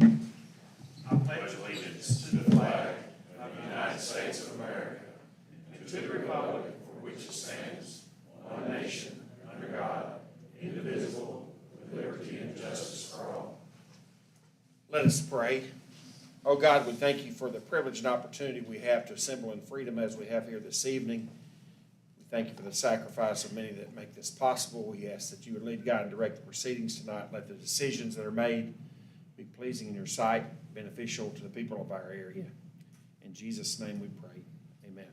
I pledge allegiance to the flag of the United States of America and to the republic for which it stands, one nation, under God, indivisible, with liberty and justice for all. Let us pray. Oh God, we thank you for the privilege and opportunity we have to assemble in freedom as we have here this evening. We thank you for the sacrifice of many that make this possible. We ask that you would lead, guide, and direct the proceedings tonight. Let the decisions that are made be pleasing in your sight, beneficial to the people of our area. In Jesus' name we pray. Amen.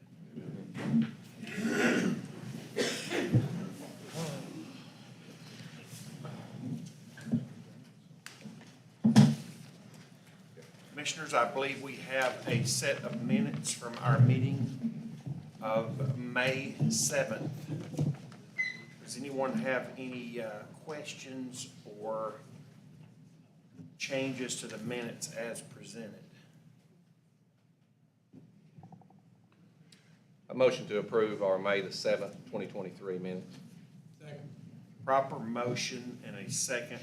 Commissioners, I believe we have a set of minutes from our meeting of May 7th. Does anyone have any questions or changes to the minutes as presented? A motion to approve our May the 7th, 2023 minutes. Second. Proper motion and a second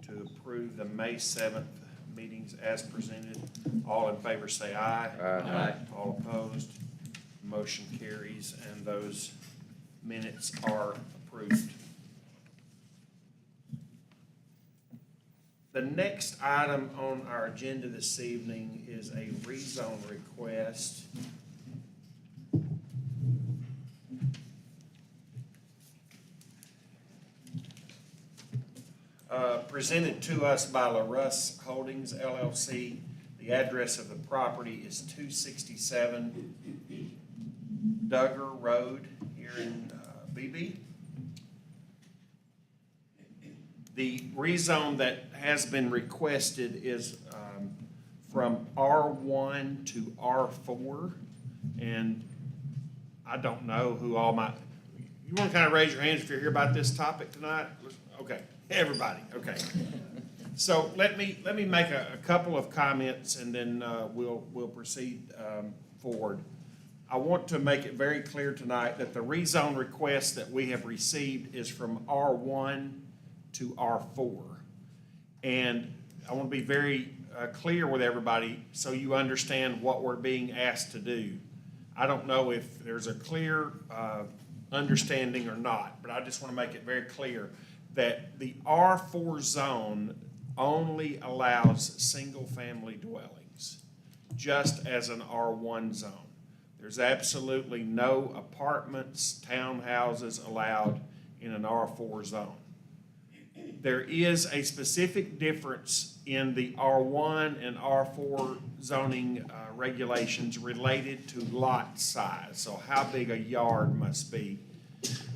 to approve the May 7th meetings as presented. All in favor say aye. Aye. All opposed? Motion carries and those minutes are approved. The next item on our agenda this evening is a rezone request. Presented to us by LaRusse Holdings LLC. The address of the property is 267 Duggar Road here in Beebe. The rezone that has been requested is from R1 to R4, and I don't know who all my, you want to kind of raise your hands if you're here about this topic tonight? Okay, everybody, okay. So let me make a couple of comments and then we'll proceed forward. I want to make it very clear tonight that the rezone request that we have received is from R1 to R4. And I want to be very clear with everybody so you understand what we're being asked to do. I don't know if there's a clear understanding or not, but I just want to make it very clear that the R4 zone only allows single-family dwellings, just as an R1 zone. There's absolutely no apartments, townhouses allowed in an R4 zone. There is a specific difference in the R1 and R4 zoning regulations related to lot size, so how big a yard must be.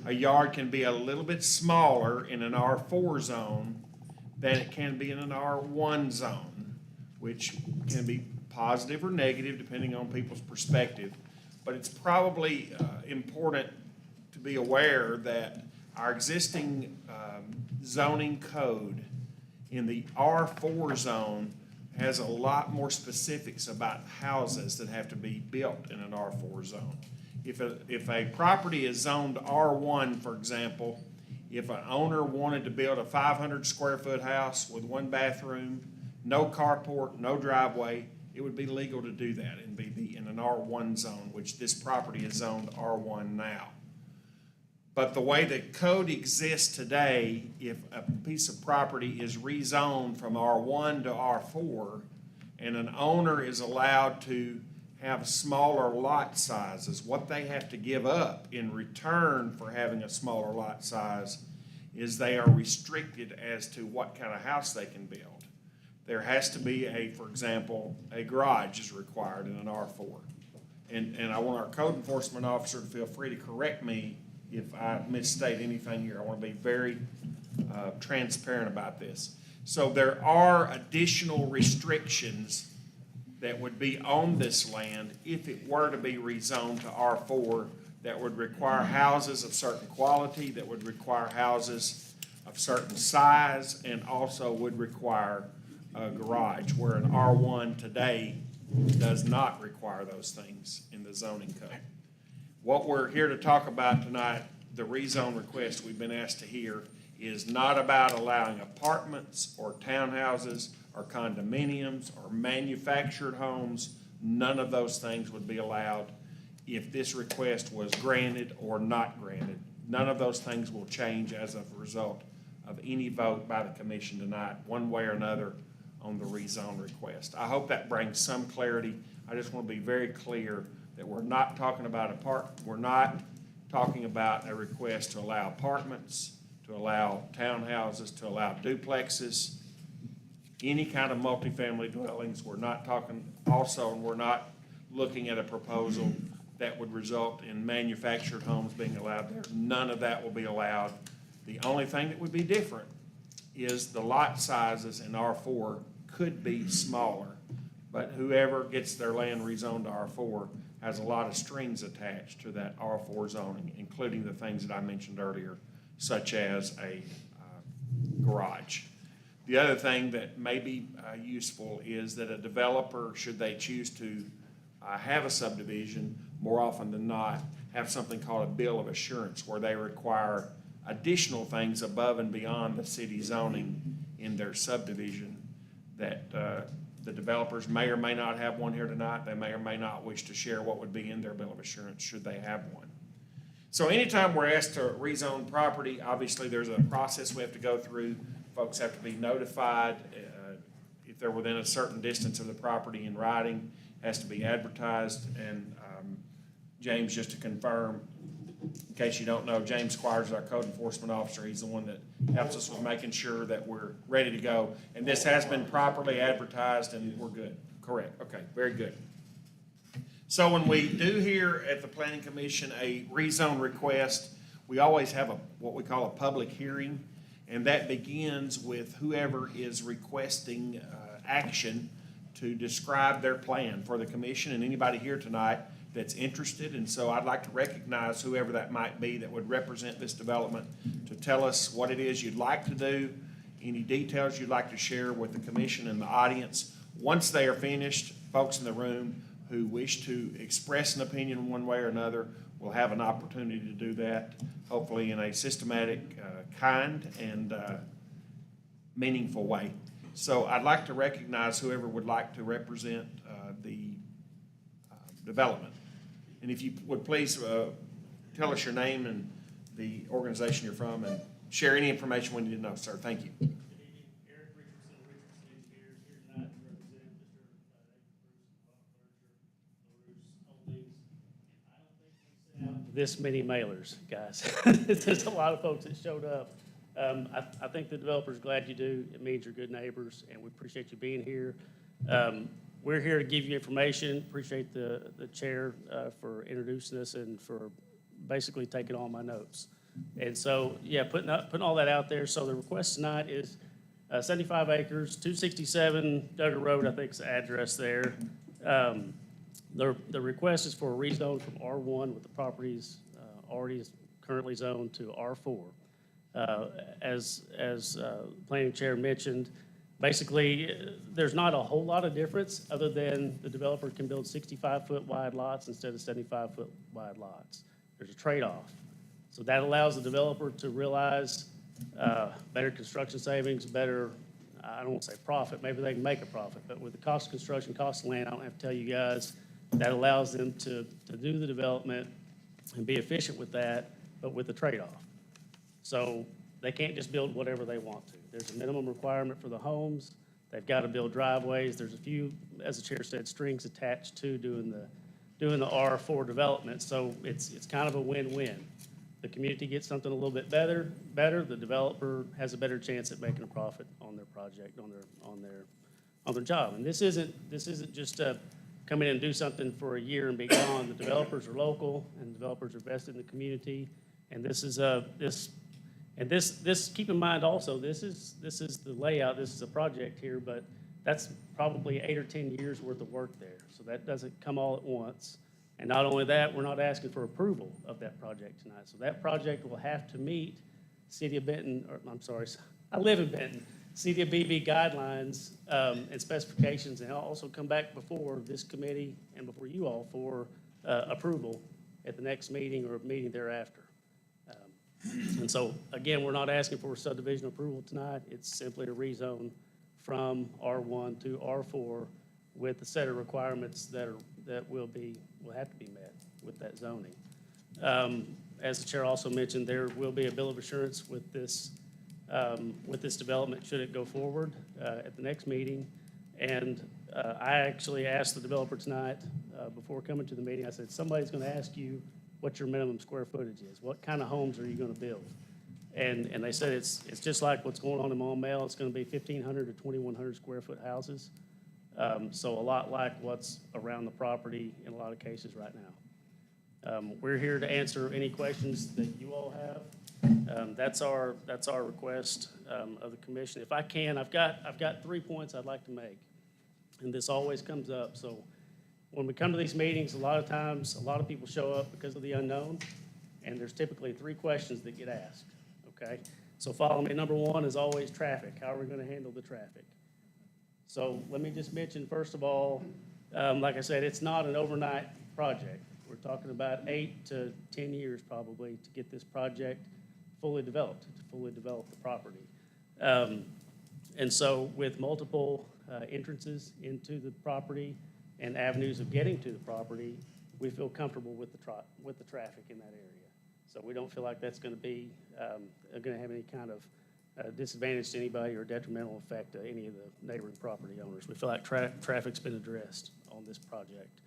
A yard can be a little bit smaller in an R4 zone than it can be in an R1 zone, which can be positive or negative depending on people's perspective. But it's probably important to be aware that our existing zoning code in the R4 zone has a lot more specifics about houses that have to be built in an R4 zone. If a property is zoned R1, for example, if an owner wanted to build a 500 square foot house with one bathroom, no carport, no driveway, it would be legal to do that and be in an R1 zone, which this property is zoned R1 now. But the way the code exists today, if a piece of property is rezoned from R1 to R4 and an owner is allowed to have smaller lot sizes, what they have to give up in return for having a smaller lot size is they are restricted as to what kind of house they can build. There has to be for example, a garage is required in an R4. And I want our code enforcement officer to feel free to correct me if I misstate anything here. I want to be very transparent about this. So there are additional restrictions that would be on this land if it were to be rezoned to R4 that would require houses of certain quality, that would require houses of certain size, and also would require a garage, where an R1 today does not require those things in the zoning code. What we're here to talk about tonight, the rezone request we've been asked to hear, is not about allowing apartments or townhouses or condominiums or manufactured homes, none of those things would be allowed if this request was granted or not granted. None of those things will change as a result of any vote by the commission tonight, one way or another, on the rezone request. I hope that brings some clarity. I just want to be very clear that we're not talking about we're not talking about a request to allow apartments, to allow townhouses, to allow duplexes, any kind of multifamily dwellings. We're not talking also, and we're not looking at a proposal that would result in manufactured homes being allowed there. None of that will be allowed. The only thing that would be different is the lot sizes in R4 could be smaller, but whoever gets their land rezoned to R4 has a lot of strings attached to that R4 zoning, including the things that I mentioned earlier, such as a garage. The other thing that may be useful is that a developer, should they choose to have a subdivision, more often than not, have something called a bill of assurance, where they require additional things above and beyond the city zoning in their subdivision that the developers may or may not have one here tonight. They may or may not wish to share what would be in their bill of assurance should they have one. So anytime we're asked to rezone property, obviously there's a process we have to go through. Folks have to be notified. If they're within a certain distance of the property in writing, has to be advertised. And James, just to confirm, in case you don't know, James Squires is our code enforcement officer. He's the one that helps us with making sure that we're ready to go. And this has been properly advertised and we're good. Correct. Okay, very good. So when we do here at the Planning Commission a rezone request, we always have what we call a public hearing, and that begins with whoever is requesting action to describe their plan for the commission and anybody here tonight that's interested. And so I'd like to recognize whoever that might be that would represent this development to tell us what it is you'd like to do, any details you'd like to share with the commission and the audience. Once they are finished, folks in the room who wish to express an opinion one way or another will have an opportunity to do that, hopefully in a systematic, kind, and meaningful way. So I'd like to recognize whoever would like to represent the development. And if you would please tell us your name and the organization you're from and share any information we need to know, sir. Thank you. Good evening. Eric Richardson, Richardson Engineers, here tonight to represent Mr. Bruce Holdings. I don't think we sent out this many mailers, guys. There's a lot of folks that showed up. I think the developer's glad you do. It means you're good neighbors, and we appreciate you being here. We're here to give you information. Appreciate the chair for introducing us and for basically taking all my notes. And so, yeah, putting all that out there. So the request tonight is 75 acres, 267 Duggar Road, I think is the address there. The request is for a rezone from R1 with the properties already currently zoned to R4. As planning chair mentioned, basically, there's not a whole lot of difference other than the developer can build 65-foot wide lots instead of 75-foot wide lots. There's a trade-off. So that allows the developer to realize better construction savings, better, I don't want to say profit, maybe they can make a profit, but with the cost of construction, cost of land, I don't have to tell you guys, that allows them to do the development and be efficient with that, but with the trade-off. So they can't just build whatever they want to. There's a minimum requirement for the homes. They've got to build driveways. There's a few, as the chair said, strings attached to doing the R4 development. So it's kind of a win-win. The community gets something a little bit better. The developer has a better chance at making a profit on their project, on their job. And this isn't just come in and do something for a year and be gone. The developers are local, and developers are vested in the community. And this is this keep in mind also, this is the layout, this is a project here, but that's probably 8 or 10 years worth of work there. So that doesn't come all at once. And not only that, we're not asking for approval of that project tonight. So that project will have to meet City of Benton, or I'm sorry, I live in Benton, City of Beebe guidelines and specifications, and I'll also come back before this committee and before you all for approval at the next meeting or a meeting thereafter. And so, again, we're not asking for subdivision approval tonight. It's simply a rezone from R1 to R4 with a set of requirements that will have to be met with that zoning. As the chair also mentioned, there will be a bill of assurance with this development should it go forward at the next meeting. And I actually asked the developer tonight, before coming to the meeting, I said, somebody's going to ask you what your minimum square footage is. What kind of homes are you going to build? And they said it's just like what's going on in Maumelle. It's going to be 1,500 to 2,100 square foot houses. So a lot like what's around the property in a lot of cases right now. We're here to answer any questions that you all have. That's our request of the commission. If I can, I've got 3 points I'd like to make, and this always comes up. So when we come to these meetings, a lot of times, a lot of people show up because of the unknown, and there's typically 3 questions that get asked, okay? So follow me. Number 1 is always traffic. How are we going to handle the traffic? So let me just mention, first of all, like I said, it's not an overnight project. We're talking about 8 to 10 years probably to get this project fully developed, to fully develop the property. And so with multiple entrances into the property and avenues of getting to the property, we feel comfortable with the traffic in that area. So we don't feel like that's going to be going to have any kind of disadvantage to anybody or detrimental effect to any of the neighboring property owners. We feel like traffic's been addressed on this project.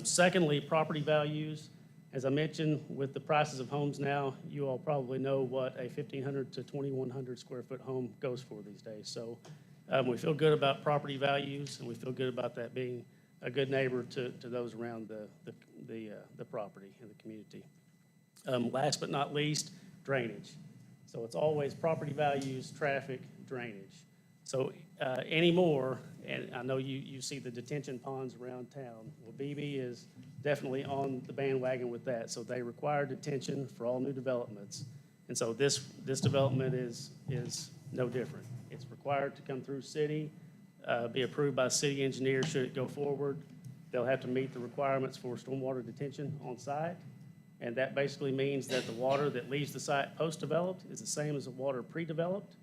Secondly, property values. As I mentioned, with the prices of homes now, you all probably know what a 1,500 to 2,100 square foot home goes for these days. So we feel good about property values, and we feel good about that being a good neighbor to those around the property and the community. Last but not least, drainage. So it's always property values, traffic, drainage. So anymore, and I know you see the detention ponds around town. Well, Beebe is definitely on the bandwagon with that. So they require detention for all new developments. And so this development is no different. It's required to come through city, be approved by city engineer should it go forward. They'll have to meet the requirements for stormwater detention on site. And that basically means that the water that leaves the site post-developed is the same as the water pre-developed.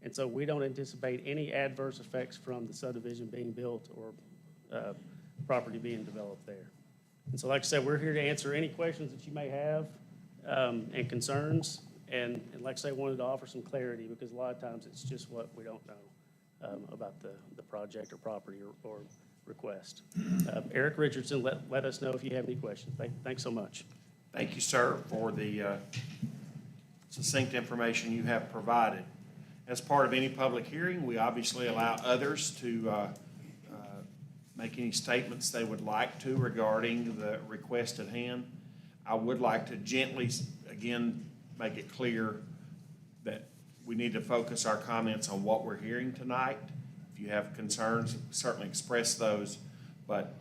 And so we don't anticipate any adverse effects from the subdivision being built or property being developed there. And so like I said, we're here to answer any questions that you may have and concerns. And like I say, wanted to offer some clarity because a lot of times it's just what we don't know about the project or property or request. Eric Richardson, let us know if you have any questions. Thanks so much. Thank you, sir, for the succinct information you have provided. As part of any public hearing, we obviously allow others to make any statements they would like to regarding the request at hand. I would like to gently, again, make it clear that we need to focus our comments on what we're hearing tonight. If you have concerns, certainly express those. But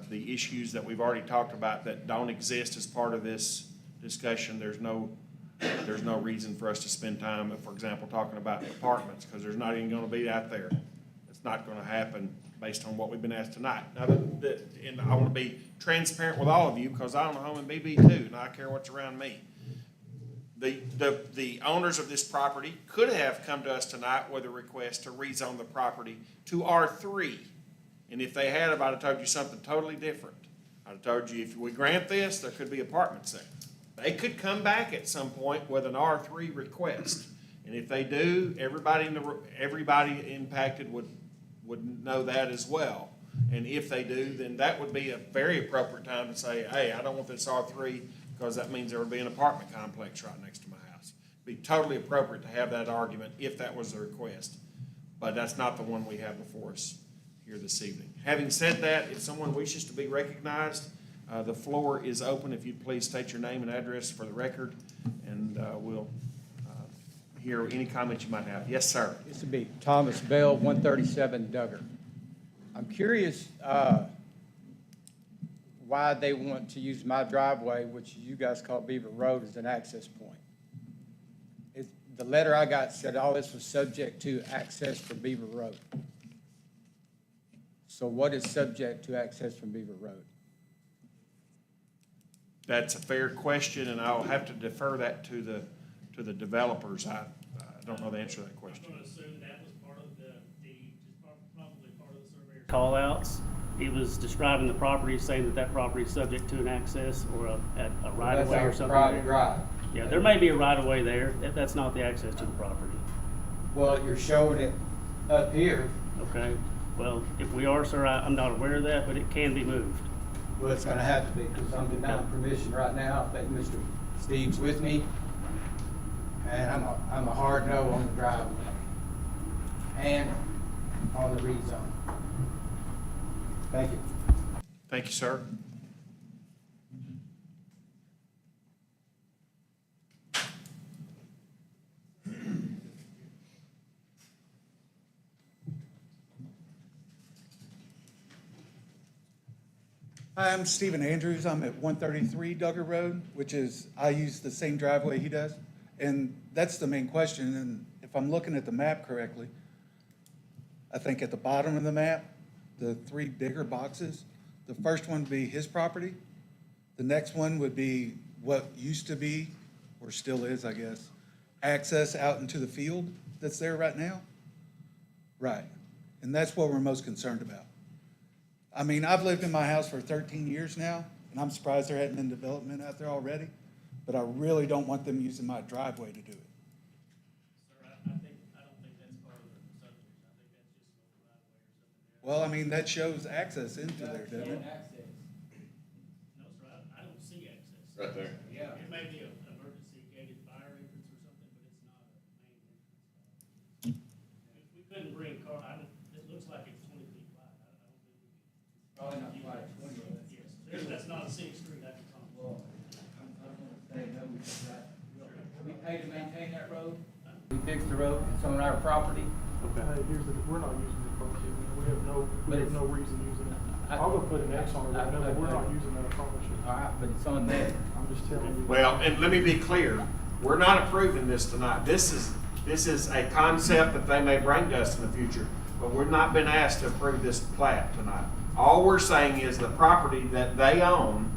the issues that we've already talked about that don't exist as part of this discussion, there's no reason for us to spend time, for example, talking about apartments, because there's not even going to be out there. It's not going to happen based on what we've been asked tonight. Now, and I want to be transparent with all of you because I own a home in Beebe too, and I care what's around me. The owners of this property could have come to us tonight with a request to rezone the property to R3. And if they had, I'd have told you something totally different. I'd have told you if we grant this, there could be apartments there. They could come back at some point with an R3 request. And if they do, everybody impacted would know that as well. And if they do, then that would be a very appropriate time to say, hey, I don't want this R3 because that means there would be an apartment complex right next to my house. It'd be totally appropriate to have that argument if that was the request. But that's not the one we have before us here this evening. Having said that, if someone wishes to be recognized, the floor is open. If you'd please state your name and address for the record, and we'll hear any comments you might have. Yes, sir. This would be Thomas Bell, 137 Duggar. I'm curious why they want to use my driveway, which you guys call Beaver Road, as an access point. The letter I got said all this was subject to access for Beaver Road. So what is subject to access from Beaver Road? That's a fair question, and I'll have to defer that to the developers. I don't know the answer to that question. I'm going to assume that was part of the deed call-outs. He was describing the property, saying that that property is subject to an access or a right-of-way or something. Private there. drive. Yeah, there may be a right-of-way there. That's not the access to the property. Well, you're showing it up here. Okay? Well, if we are, sir, I'm not aware of that, but it can be moved. Well, it's gonna have to be, because I'm denying permission right now. I think Mr. Steve's with me. And I'm a hard no on the driveway. And on the rezone. Thank you. Thank you, sir. Hi, I'm Stephen Andrews. I'm at 133 Duggar Road, which is, I use the same driveway he does. And that's the main question. And if I'm looking at the map correctly, I think at the bottom of the map, the three bigger boxes, the first one would be his property. The next one would be what used to be, or still is, I guess, access out into the field that's there right now. Right. And that's what we're most concerned about. I mean, I've lived in my house for 13 years now, and I'm surprised there hadn't been development out there already, but I really don't want them using my driveway to do it. Sir, I don't think that's part of the subdivision. I think that's just a right-of-way or something. Well, I mean, that shows access into there, doesn't it? No, sir, I don't see access. Right there. Yeah. It may be an emergency gated fire entrance or something, but it's not a main entrance. We couldn't bring it looks like it's 20 feet wide. I don't think we could. Probably not quite 20. Yes, that's not a city street, that's a tunnel. We pay to maintain that road. We fixed the road. It's on our property. Okay. Hey, we're not using the property, we have But no reason using it. I- I'll go put an X on it right now, but we're not I- using that, I promise you. All right, but it's on there. I'm just telling you. Well, and let me be clear, we're not approving this tonight. This is a concept that they may bring to us in the future, but we've not been asked to approve this plat tonight. All we're saying is the property that they own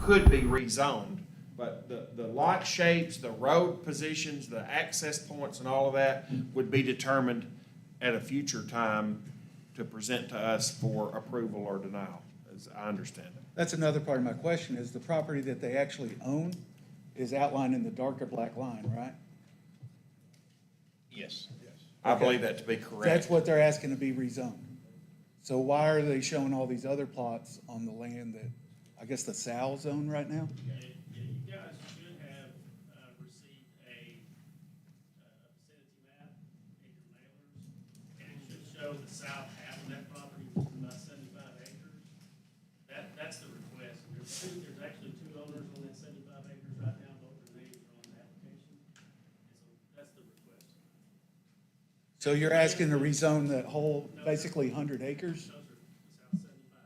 could be rezoned, but the lot shapes, the road positions, the access points and all of that would be determined at a future time to present to us for approval or denial, as I understand it. That's another part of my question, is the property that they actually own is outlined in the darker black line, right? Yes. I believe that to be correct. That's what they're asking to be rezoned. So why are they showing all these other plots on the land that, I guess, the Sal zone right now? Yeah, you guys should have received a vicinity map in your mailers, and it should show the south half of that property, which is about 75 acres. That's the request. There's actually two owners on that 75 acres right now, both their names are on the application. And so that's the request. So you're asking to rezone that whole, basically 100 acres? Those are the south 75.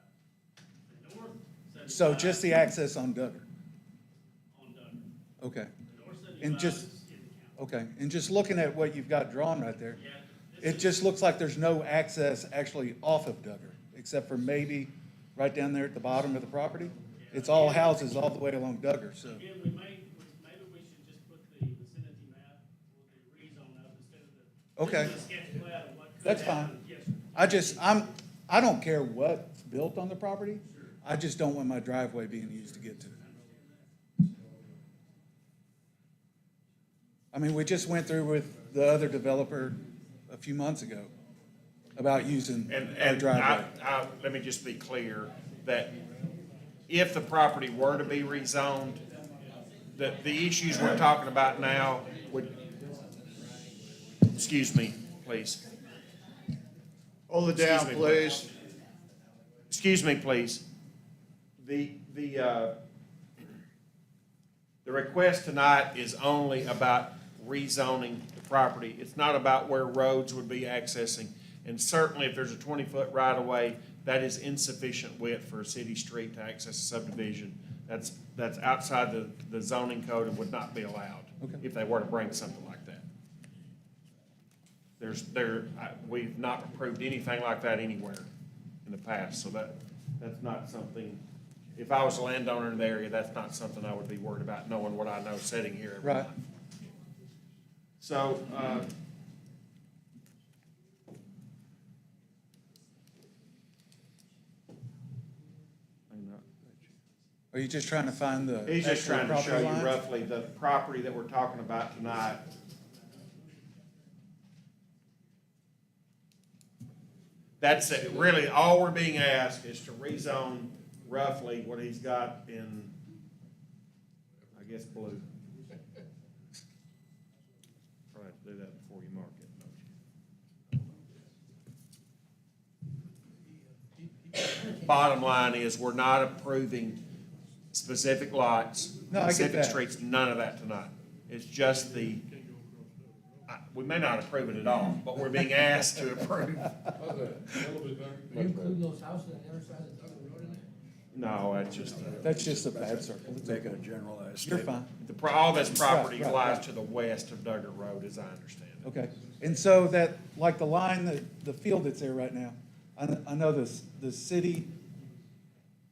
The north 75. So just the access on Duggar? On Duggar. Okay, The north 75 And just- is in the county. okay. And just looking at what you've got drawn right there, Yeah, this it is- just looks like there's no access actually off of Duggar, except for maybe right down there at the bottom of the property. It's all houses all the way along Duggar, so. Again, maybe we should just put the vicinity map or the rezone up instead of the. Okay. This is a sketch plat of what could That's happen. fine. Yes, sir. I don't care what's built on the property. I just don't want my driveway being used to get to it. I mean, we just went through with the other developer a few months ago about using our And driveway. let me just be clear that if the property were to be rezoned, the issues we're talking about now would, excuse me, please. Hold it down, Excuse me, please. Excuse me, please. The request tonight is only about rezoning the property. It's not about where roads would be accessing. And certainly if there's a 20-foot right-of-way, that is insufficient width for a city street to access a subdivision. That's outside the zoning code and would not be allowed Okay. if they were to bring something like that. We've not approved anything like that anywhere in the past, so that's not something, if I was a landowner in the area, that's not something I would be worried about, knowing what I know sitting here every Right. month. So, Are you just trying to find the He's just actual trying to show property you lines? roughly the property that we're talking about tonight. That's it. Really, all we're being asked is to rezone roughly what he's got in, I guess, blue. Probably have to do that before you mark it, don't you? Bottom line is, we're not approving specific lots, No, I get specific that. streets, none of that tonight. It's just we may not approve it at all, but we're being asked to approve. Are you including those houses on the other side of Douglas Road in there? No, that's just, That's just a bad circle. It's Making a okay. generalized You're statement. fine. all this property Right, lies right. to the west of Duggar Road, as I understand it. Okay, and so that, like the line, the field that's there right now, I know the city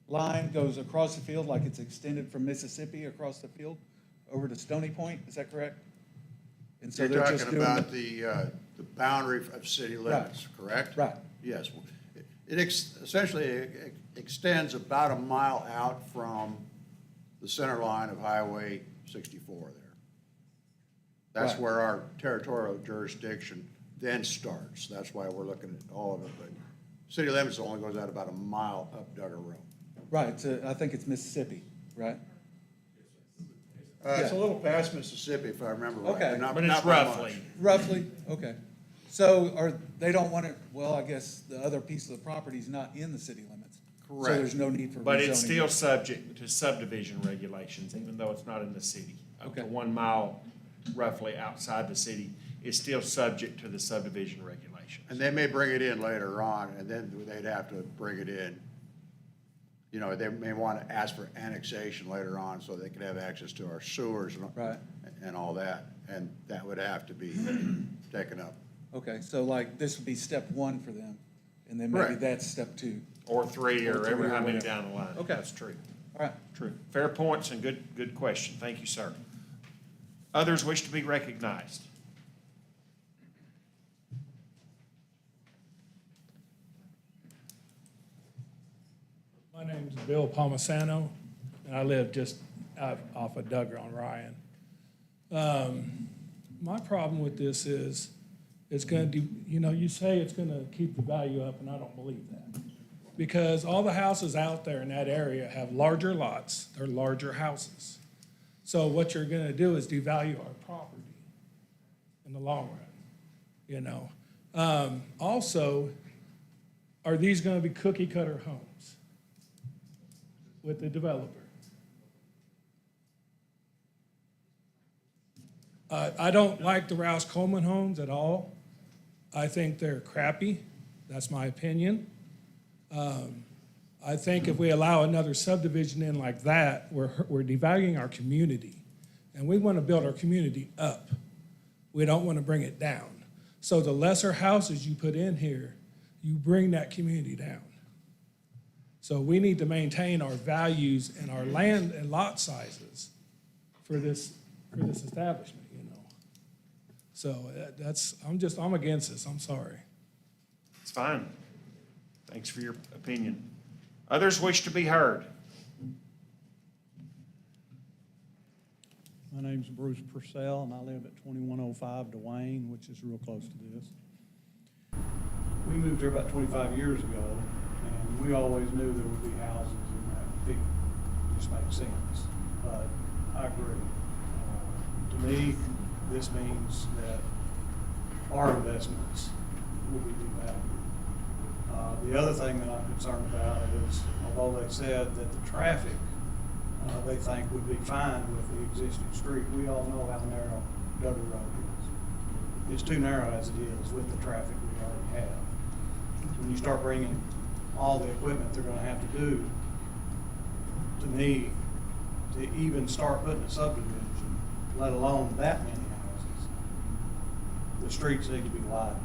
line goes across the field, like it's extended from Mississippi across the field over to Stony Point, is that correct? And so You're they're just talking doing about the boundary of city limits, correct? Right. Yes. It essentially extends about a mile out from the center line of Highway 64 there. That's Right. where our territorial jurisdiction then starts. That's why we're looking at all of it, but city limits only goes out about a mile up Duggar Road. Right, so I think it's Mississippi, right? It's a Yeah. little past Mississippi, if I remember right. Okay. Not- But it's not by much. roughly. Roughly, okay. So they don't want it, well, I guess the other piece of the property is not in the city limits. So Correct. there's no need for rezoning. But it's still subject to subdivision regulations, even though it's not in the city. Up to Okay. 1 mile roughly outside the city is still subject to the subdivision regulations. And they may bring it in later on, and then they'd have to bring it in. You know, they may want to ask for annexation later on so they could have access to our sewers Right. and all that. And that would have to be taken up. Okay, so like this would be step one for them, and then maybe Correct. that's step two. Or 3, Or or three, ever or how many whatever. down the line. Okay. That's true. All right, True. Fair points and good question. Thank you, sir. Others wish to be recognized. My name's Bill Palmisano, and I live just off of Duggar on Ryan. My problem with this is, it's gonna do, you say it's gonna keep the value up, and I don't believe that. Because all the houses out there in that area have larger lots, they're larger houses. So what you're gonna do is devalue our property in the long run, Also, are these gonna be cookie cutter homes with the developer? I don't like the Rouse Coleman homes at all. I think they're crappy. That's my opinion. I think if we allow another subdivision in like that, we're devaluing our community. And we want to build our community up. We don't want to bring it down. So the lesser houses you put in here, you bring that community down. So we need to maintain our values and our land and lot sizes for this establishment, So I'm against this, I'm sorry. It's fine. Thanks for your opinion. Others wish to be heard. My name's Bruce Purcell, and I live at 2105 Dwayne, which is real close to this. We moved here about 25 years ago, and we always knew there would be houses in that field. It just makes sense, but I agree. To me, this means that our investments will be devalued. The other thing that I'm concerned about is, although they said that the traffic, they think would be fine with the existing street, we all know how narrow Duggar Road is. It's too narrow as it is with the traffic we already have. When you start bringing all the equipment they're gonna have to do, to me, to even start putting a subdivision, let alone that many houses, the streets need to be widened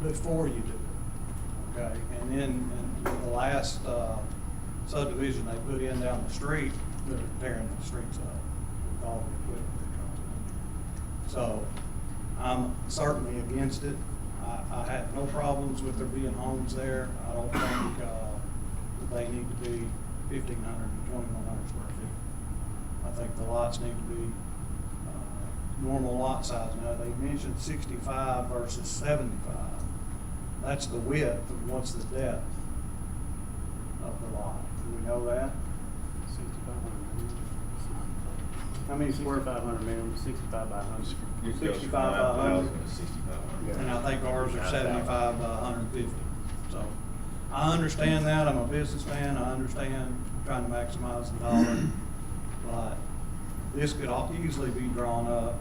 before you do it, okay? And then, in the last subdivision they put in down the street, they're tearing the streets up with all the equipment that comes in. So, I'm certainly against it. I have no problems with there being homes there. I don't think that they need to be 1,500 and 2,100 square feet. I think the lots need to be normal lot size. Now, they mentioned 65 versus 75. That's the width, and what's the depth of the lot? Do we know that? 6,500. How many square? 6,500 minimum, 65 by 100. 65 by 100. And I think ours are 75 by 150. So I understand that. I'm a businessman. I understand trying to maximize the dollar. But this could easily be drawn up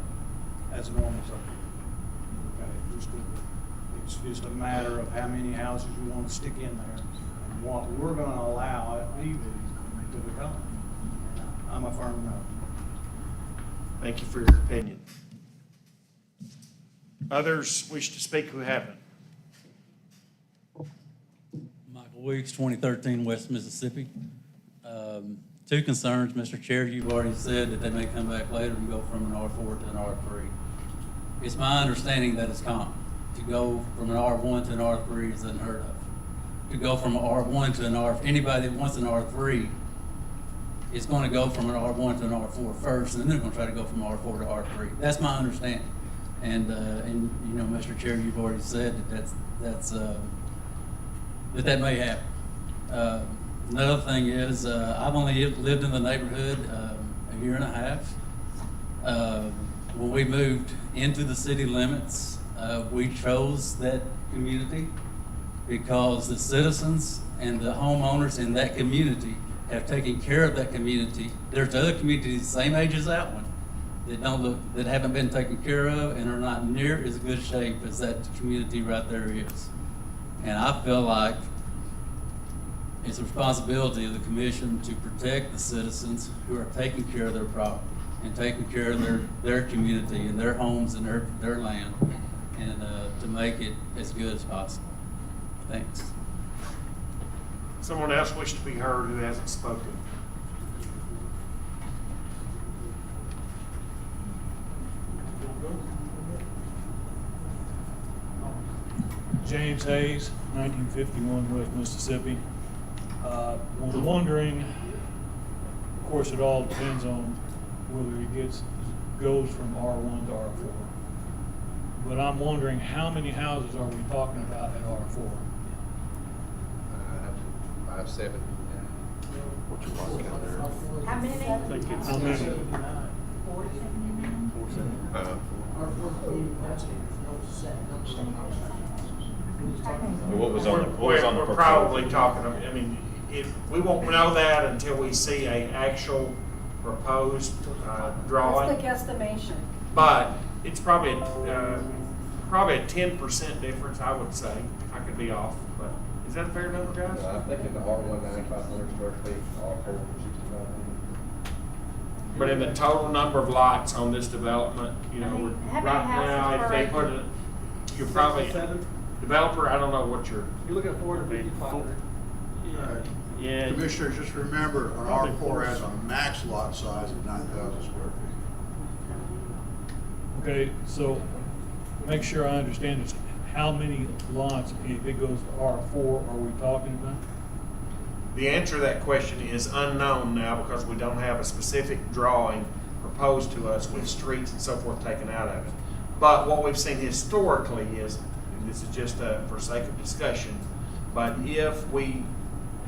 as a normal subdivision. Okay, it's just a matter of how many houses you want to stick in there and what we're going to allow at Beebe to become. I'm a firm no. Thank you for your opinion. Others wish to speak who haven't? Michael Weeks, 2013 West Mississippi. Two concerns, Mr. Chair. You've already said that they may come back later and go from an R4 to an R3. It's my understanding that it's common. To go from an R1 to an R3 is unheard of. To go from an R1 to an R, anybody that wants an R3 is going to go from an R1 to an R4 first, and then they're going to try to go from R4 to R3. That's my understanding. And you know, Mr. Chair, you've already said that may happen. Another thing is, I've only lived in the neighborhood a year and a half. When we moved into the city limits, we chose that community because the citizens and the homeowners in that community have taken care of that community. There's other communities the same age as that one that haven't been taken care of and are not near as good shape as that community right there is. And I feel like it's a responsibility of the commission to protect the citizens who are taking care of their property and taking care of their community and their homes and their land, and to make it as good as possible. Thanks. Someone else wish to be heard who hasn't spoken? James Hayes, 1951 West Mississippi. Was wondering, of course, it all depends on whether it goes from R1 to R4. But I'm wondering, how many houses are we talking about at R4? 570. How many? I think it's How many? 479. What was on the, We're probably talking, I mean, if, we won't know that until we see a actual proposed drawing. What's the guesstimation? But it's probably a 10% difference, I would say. I could be off, but is that a fair number, guys? I think in the R1, 9,500 square feet, R4, 6,500. But in the total number of lots on this development, you know, How many right now, houses if per they acre? put it, you're probably, developer, I don't know what you're, You're looking at 400. Yeah. Commissioners, just remember, an R4 has a max lot size of 9,000 square feet. Okay, so make sure I understand this. How many lots, if it goes to R4, are we talking about? the answer to that question is unknown now because we don't have a specific drawing proposed to us with streets and so forth taken out of it. But what we've seen historically is, and this is just for sake of discussion, but if we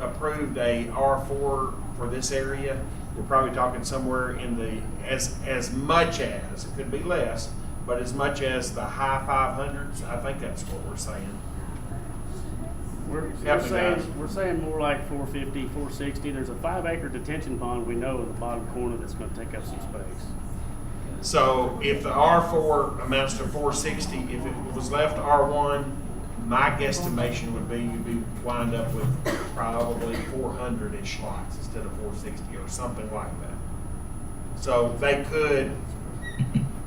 approved a R4 for this area, we're probably talking somewhere in the, as much as, it could be less, but as much as the high 500s, I think that's what we're saying. We're saying more like 450, 460. There's a 5-acre detention pond we know in the bottom corner that's gonna take up some space. So if the R4 amounts to 460, if it was left R1, my guesstimation would be you'd be wind up with probably 400-ish lots instead of 460 or something like that. So they could,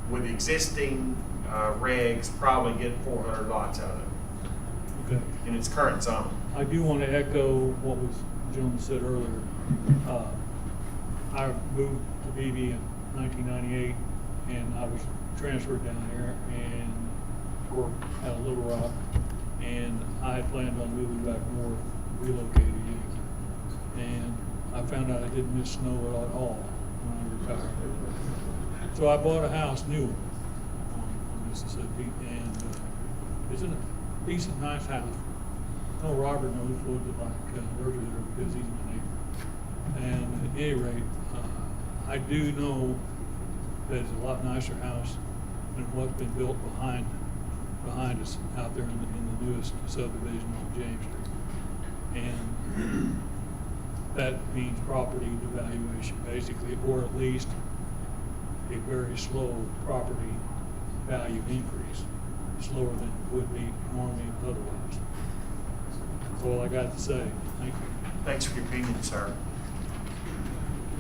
with existing regs, probably get 400 lots out of it Okay. in its current zone. I do want to echo what was gentleman said earlier. I moved to Beebe in 1998, and I was transferred down here and worked out of Little Rock, and I had planned on moving back north, relocated here. And I found out I didn't miss snow at all when I retired. So I bought a house, new one, on Mississippi, and it's a decent, nice house. No, Robert knows what it's like earlier because he's my neighbor. And at any rate, I do know that it's a lot nicer house than what's been built behind us out there in the newest subdivision on James Street. And that means property devaluation, basically, or at least a very slow property value increase, slower than it would be normally otherwise. That's all I got to say. Thank you. Thanks for your opinion, sir.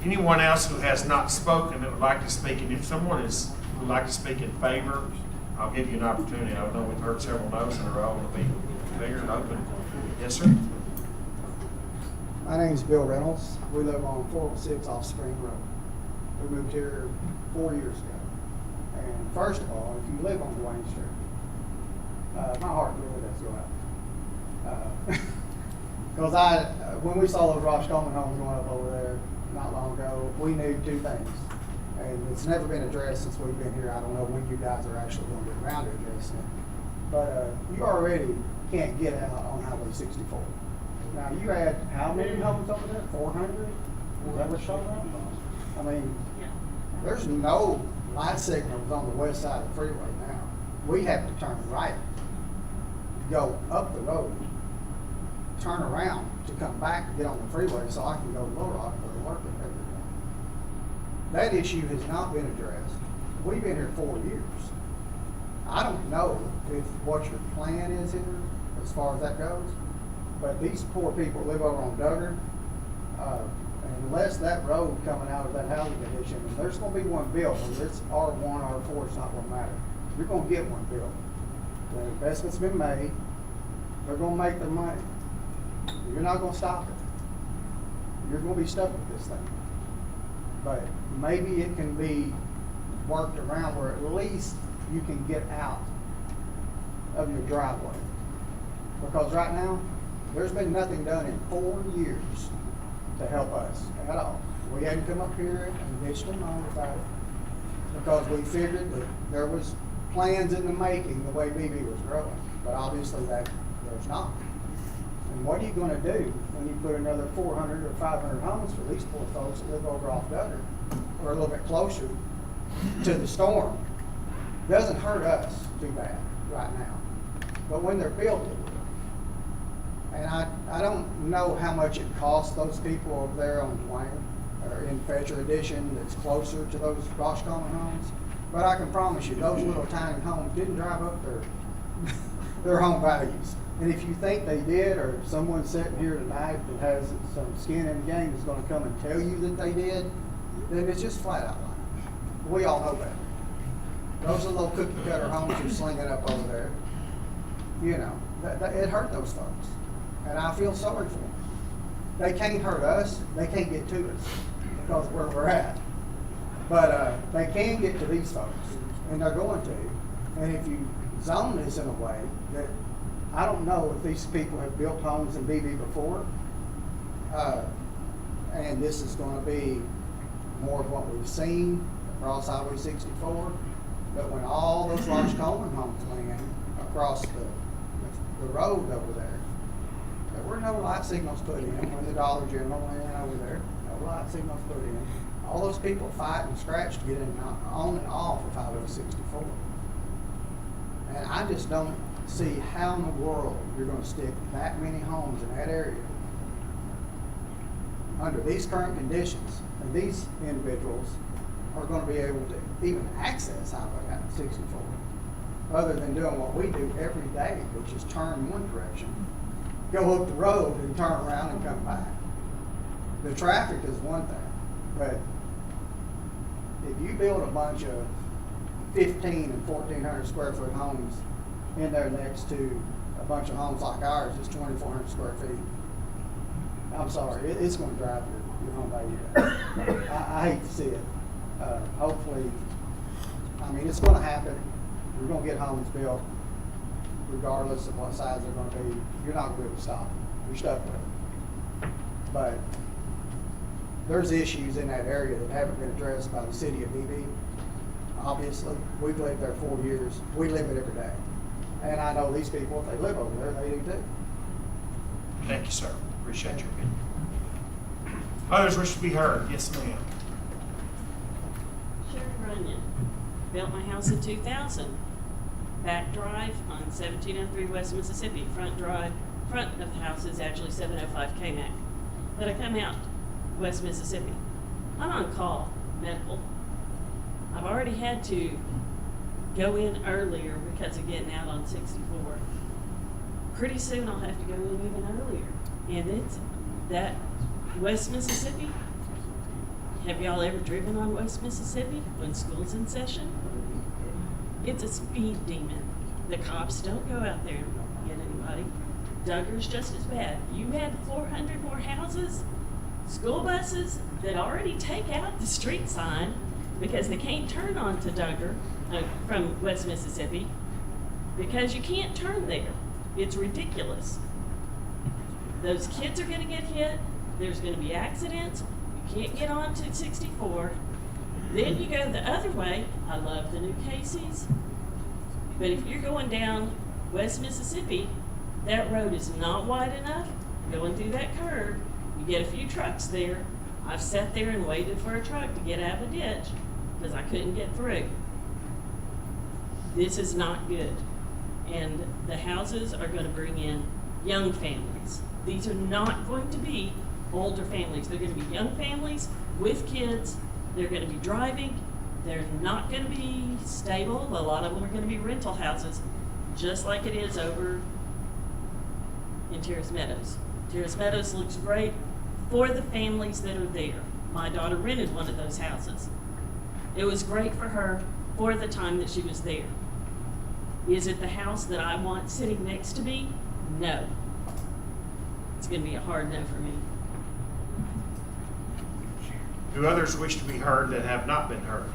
Anyone else who has not spoken that would like to speak, and if someone would like to speak in favor, I'll give you an opportunity. I know we've heard several no's in a row. It'll be bigger and open. Yes, sir? My name's Bill Reynolds. We live on 406 off Spring Road. We moved here 4 years ago. And first of all, if you live on Wayne Street, my heart really does go out. Because when we saw those Ross Coleman homes going up over there not long ago, we knew two things. And it's never been addressed since we've been here. I don't know when you guys are actually going to get around to addressing it. But you already can't get out on Highway 64. Now, you had how many homes over there? 400? Is that what you're talking about? I mean, there's no light signals on the west side of the freeway now. We have to turn right, go up the road, turn around to come back and get on the freeway so I can go to Little Rock for work every day. That issue has not been addressed. We've been here 4 years. I don't know what your plan is here as far as that goes. But these poor people live over on Duggar, unless that road coming out of that housing condition, and there's gonna be one built, whether it's R1, R4, it's not gonna matter. You're gonna get one built. The investment's been made, they're gonna make their money. You're not gonna stop it. You're gonna be stuck with this thing. But maybe it can be worked around where at least you can get out of your driveway. Because right now, there's been nothing done in 4 years to help us at all. We hadn't come up here and bitched and moaned about it because we figured that there was plans in the making the way Beebe was growing, but obviously there's not. And what are you gonna do when you put another 400 or 500 homes for these poor folks that live over off Duggar or a little bit closer to the storm? Doesn't hurt us too bad right now, but when they're built, it will. And I don't know how much it costs those people over there on Dwayne or in Fetcher Edition that's closer to those Ross Coleman homes. But I can promise you, those little tiny homes didn't drive up their home values. And if you think they did, or someone sitting here tonight that has some skin in the game is going to come and tell you that they did, then it's just flat out lying. We all know that. Those are little cookie cutter homes you're slinging up over there. You know, it hurt those folks. And I feel sorry for them. They can't hurt us, they can't get to us because of where we're at. But they can get to these folks, and they're going to. And if you zone this in a way that, I don't know if these people have built homes in Beebe before, and this is gonna be more of what we've seen across Highway 64, but when all those Ross Coleman homes land across the road over there were no light signals put in when the Dollar General went over there. No light signals put in. All those people fight and scratch to get in on and off of Highway 64. And I just don't see how in the world you're going to stick that many homes in that area under these current conditions. And these individuals are going to be able to even access Highway 64 other than doing what we do every day, which is turn one direction, go up the road and turn around and come back. The traffic is one thing, but if you build a bunch of 15 and 1,400 square foot homes in there next to a bunch of homes like ours, it's 2,400 square feet. I'm sorry, it's going to drive your home value down. I hate to see it. Hopefully, I mean, it's going to happen. We're going to get homes built regardless of what size they're going to be. You're not going to be able to stop it. You're stuck with it. But there's issues in that area that haven't been addressed by the city of Beebe. Obviously, we've lived there 4 years. We live it every day. And I know these people, if they live over there, they do too. Thank you, sir. Appreciate your opinion. Others wish to be heard. Yes, ma'am. Sherry Runyon, built my house in 2000. Back drive on 1703 West Mississippi. Front of the house is actually 705 KMAC. But I come out West Mississippi. I'm on call, medical. I've already had to go in earlier because of getting out on 64. Pretty soon I'll have to go in even earlier. And it's that West Mississippi. Have y'all ever driven on West Mississippi when school's in session? It's a speed demon. The cops don't go out there and get anybody. Duggar's just as bad. You had 400 more houses, school buses that already take out the street sign because they can't turn onto Duggar from West Mississippi because you can't turn there. It's ridiculous. Those kids are gonna get hit. There's gonna be accidents. You can't get on to 64. Then you go the other way. I love the new Casey's. But if you're going down West Mississippi, that road is not wide enough. Going through that curve, you get a few trucks there. I've sat there and waited for a truck to get out of a ditch because I couldn't get through. This is not good. And the houses are going to bring in young families. These are not going to be older families. They're going to be young families with kids. They're going to be driving. They're not going to be stable. A lot of them are going to be rental houses, just like it is over in Terrace Meadows. Terrace Meadows looks great for the families that are there. My daughter rented one of those houses. It was great for her for the time that she was there. Is it the house that I want sitting next to me? No. It's going to be a hard no for me. Do others wish to be heard that have not been heard?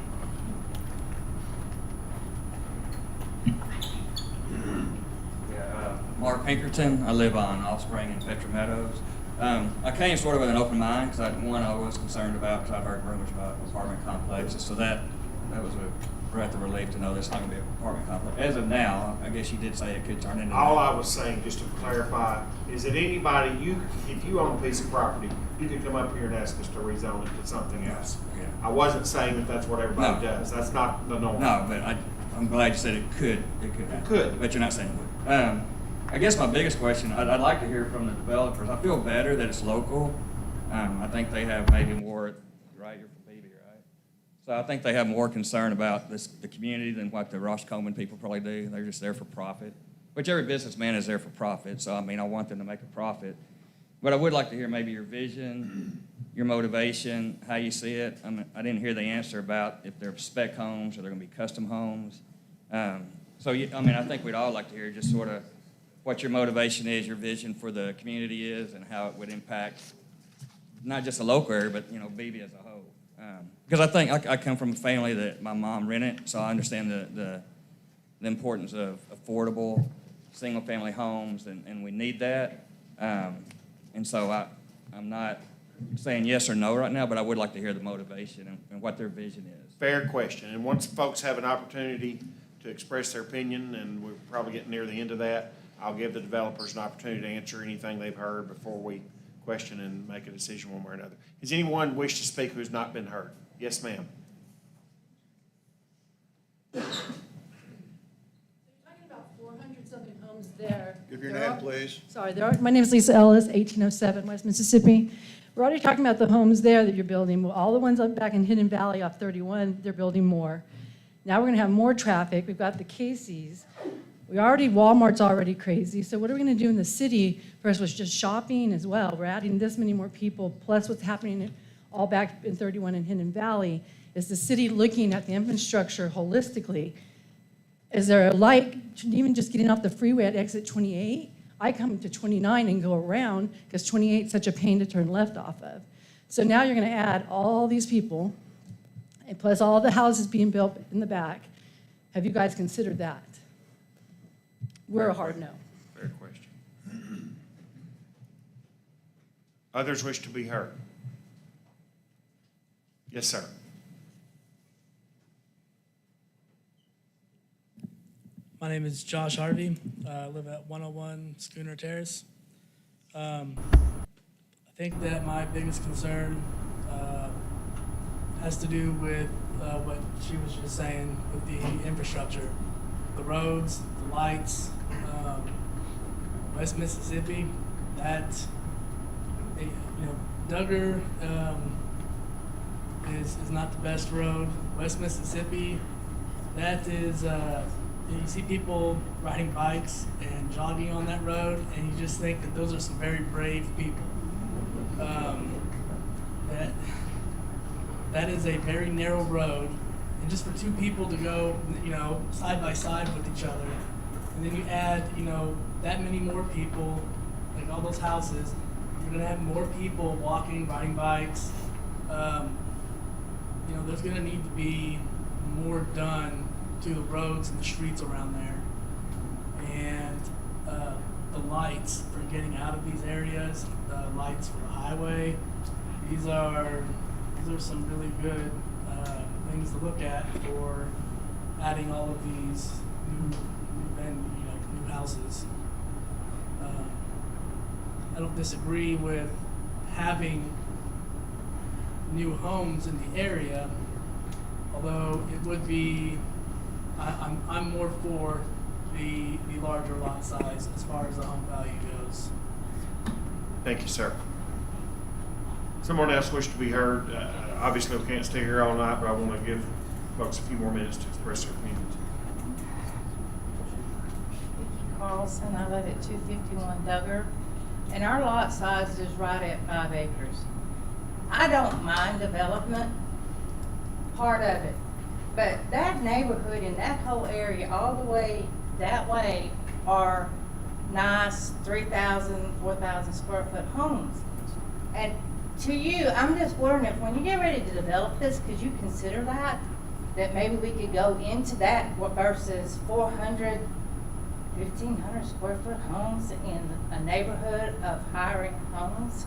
Mark Pinkerton. I live on Offspring in Petra Meadows. I came sort of with an open mind because I was concerned about, because I've heard rumors about apartment complexes. So that was a breath of relief to know there's not going to be an apartment complex. As of now, I guess you did say it could turn into All that. I was saying, just to clarify, is that anybody, if you own a piece of property, you could come up here and ask us to rezone it to something else. Yeah. I wasn't saying that that's what everybody No. does. That's not the norm. No, but I'm glad you said it could happen. could. But you're not saying it would. I guess my biggest question, I'd like to hear from the developers. I feel better that it's local. I think they have maybe more, right, you're from Beebe, right? So I think they have more concern about the community than what the Roscommon people probably do. They're just there for profit, which every businessman is there for profit. So, I mean, I want them to make a profit. But I would like to hear maybe your vision, your motivation, how you see it. I didn't hear the answer about if they're spec homes or they're going to be custom homes. I think we'd all like to hear just sort of what your motivation is, your vision for the community is, and how it would impact not just the local area, but, Beebe as a whole. Because I think I come from a family that my mom rented, so I understand the importance of affordable single-family homes, and we need that. And so I'm not saying yes or no right now, but I would like to hear the motivation and what their vision is. Fair question. And once folks have an opportunity to express their opinion, and we're probably getting near the end of that, I'll give the developers an opportunity to answer anything they've heard before we question and make a decision one way or another. Does anyone wish to speak who's not been heard? Yes, ma'am. Talking about 400-something homes there. Give your name, please. Sorry, my name is Lisa Ellis, 1807 West Mississippi. We're already talking about the homes there that you're building. All the ones up back in Hidden Valley off 31, they're building more. Now we're going to have more traffic. We've got the Casey's. Walmart's already crazy. So what are we going to do in the city? First was just shopping as well. We're adding this many more people, plus what's happening all back in 31 in Hidden Valley. Is the city looking at the infrastructure holistically? Is there a light, even just getting off the freeway at exit 28? I come to 29 and go around because 28 is such a pain to turn left off of. So now you're going to add all these people, and plus all the houses being built in the back. Have you guys considered that? We're a hard no. Fair question. Others wish to be heard? Yes, sir. My name is Josh Harvey. I live at 101 Schooner Terrace. I think that my biggest concern has to do with what she was just saying with the infrastructure, the roads, the lights. West Mississippi, that, Duggar is not the best road. West Mississippi, that is, you see people riding bikes and jogging on that road, and you just think that those are some very brave people. That is a very narrow road, and just for two people to go, side by side with each other, and then you add, that many more people, like all those houses, you're gonna have more people walking, riding bikes. There's gonna need to be more done to the roads and the streets around there. And the lights for getting out of these areas, the lights for the highway, these are some really good things to look at for adding all of these new houses. I don't disagree with having new homes in the area, although it would be, I'm more for the larger lot size as far as the home value goes. Thank you, sir. Someone else wish to be heard? Obviously, we can't stay here all night, but I want to give folks a few more minutes to express their opinions. Carlson, I live at 251 Duggar, and our lot size is right at 5 acres. I don't mind development, part of it, but that neighborhood and that whole area, all the way that way, are nice 3,000, 4,000 square foot homes. And to you, I'm just wondering if when you get ready to develop this, could you consider that maybe we could go into that versus 400, 1,500 square foot homes in a neighborhood of hiring homes?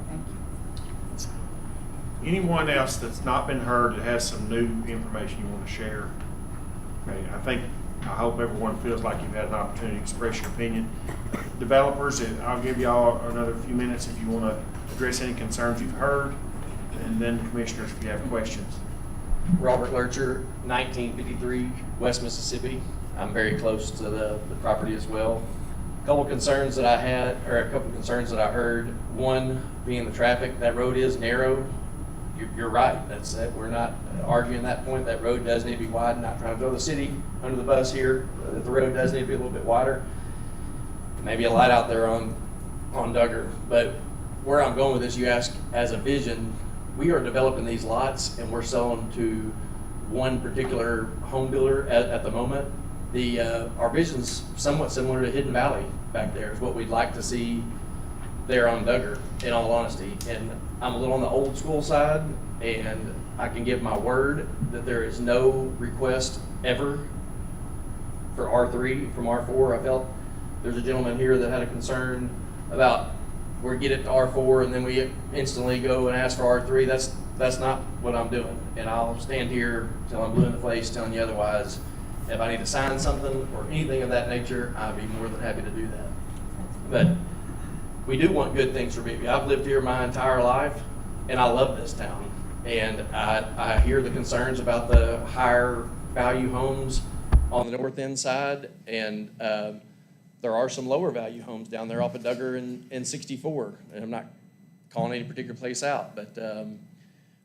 Thank you. Anyone else that's not been heard that has some new information you want to share? Okay, I hope everyone feels like you've had an opportunity to express your opinion. Developers, I'll give y'all another few minutes if you want to address any concerns you've heard, and then commissioners, if you have questions. Robert Lurcher, 1953 West Mississippi. I'm very close to the property as well. A couple concerns that I had, or a couple concerns that I heard. One being the traffic. That road is narrow. You're right. That's it. We're not arguing that point. That road does need to be widened. Not trying to throw the city under the bus here. The road does need to be a little bit wider. Maybe a light out there on Duggar. But where I'm going with this, you ask as a vision, we are developing these lots and we're selling to one particular home builder at the moment. Our vision's somewhat similar to Hidden Valley back there, is what we'd like to see there on Duggar, in all honesty. And I'm a little on the old school side, and I can give my word that there is no request ever for R3 from R4. I felt there's a gentleman here that had a concern about we get it to R4 and then we instantly go and ask for R3. That's not what I'm doing. And I'll stand here till I'm blue in the face telling you otherwise. If I need to sign something or anything of that nature, I'd be more than happy to do that. But we do want good things for Beebe. I've lived here my entire life, and I love this town. And I hear the concerns about the higher value homes on the north end side, and there are some lower value homes down there off of Duggar and 64. And I'm not calling any particular place out, but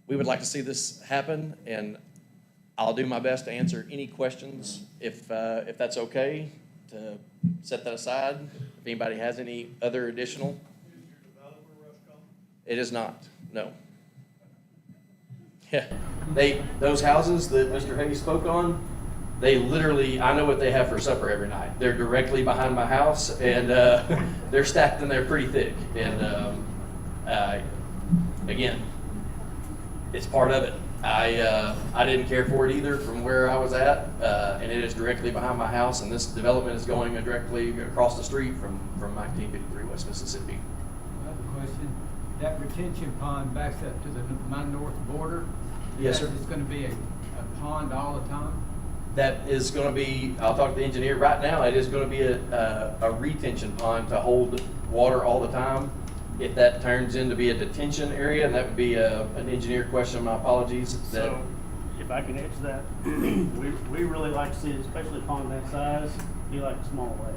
we would like to see this happen, and I'll do my best to answer any questions if that's okay, to set that aside. If anybody has any other additional. Is your developer Rush? It is not, no. Yeah, those houses that Mr. Hayes spoke on, they literally, I know what they have for supper every night. They're directly behind my house, and they're stacked in there pretty thick. And again, it's part of it. I didn't care for it either from where I was at, and it is directly behind my house, and this development is going directly across the street from 1953 West Mississippi. I have a question. that retention pond backs up to my north border. Yes, sir. It's gonna be a pond all the time? That is gonna be, I'll talk to the engineer right now, it is gonna be a retention pond to hold water all the time. If that turns into be a detention area, and that would be an engineer question, my apologies. that- So, if I can answer that, we really like to see it, especially a pond that size, you like a small lake.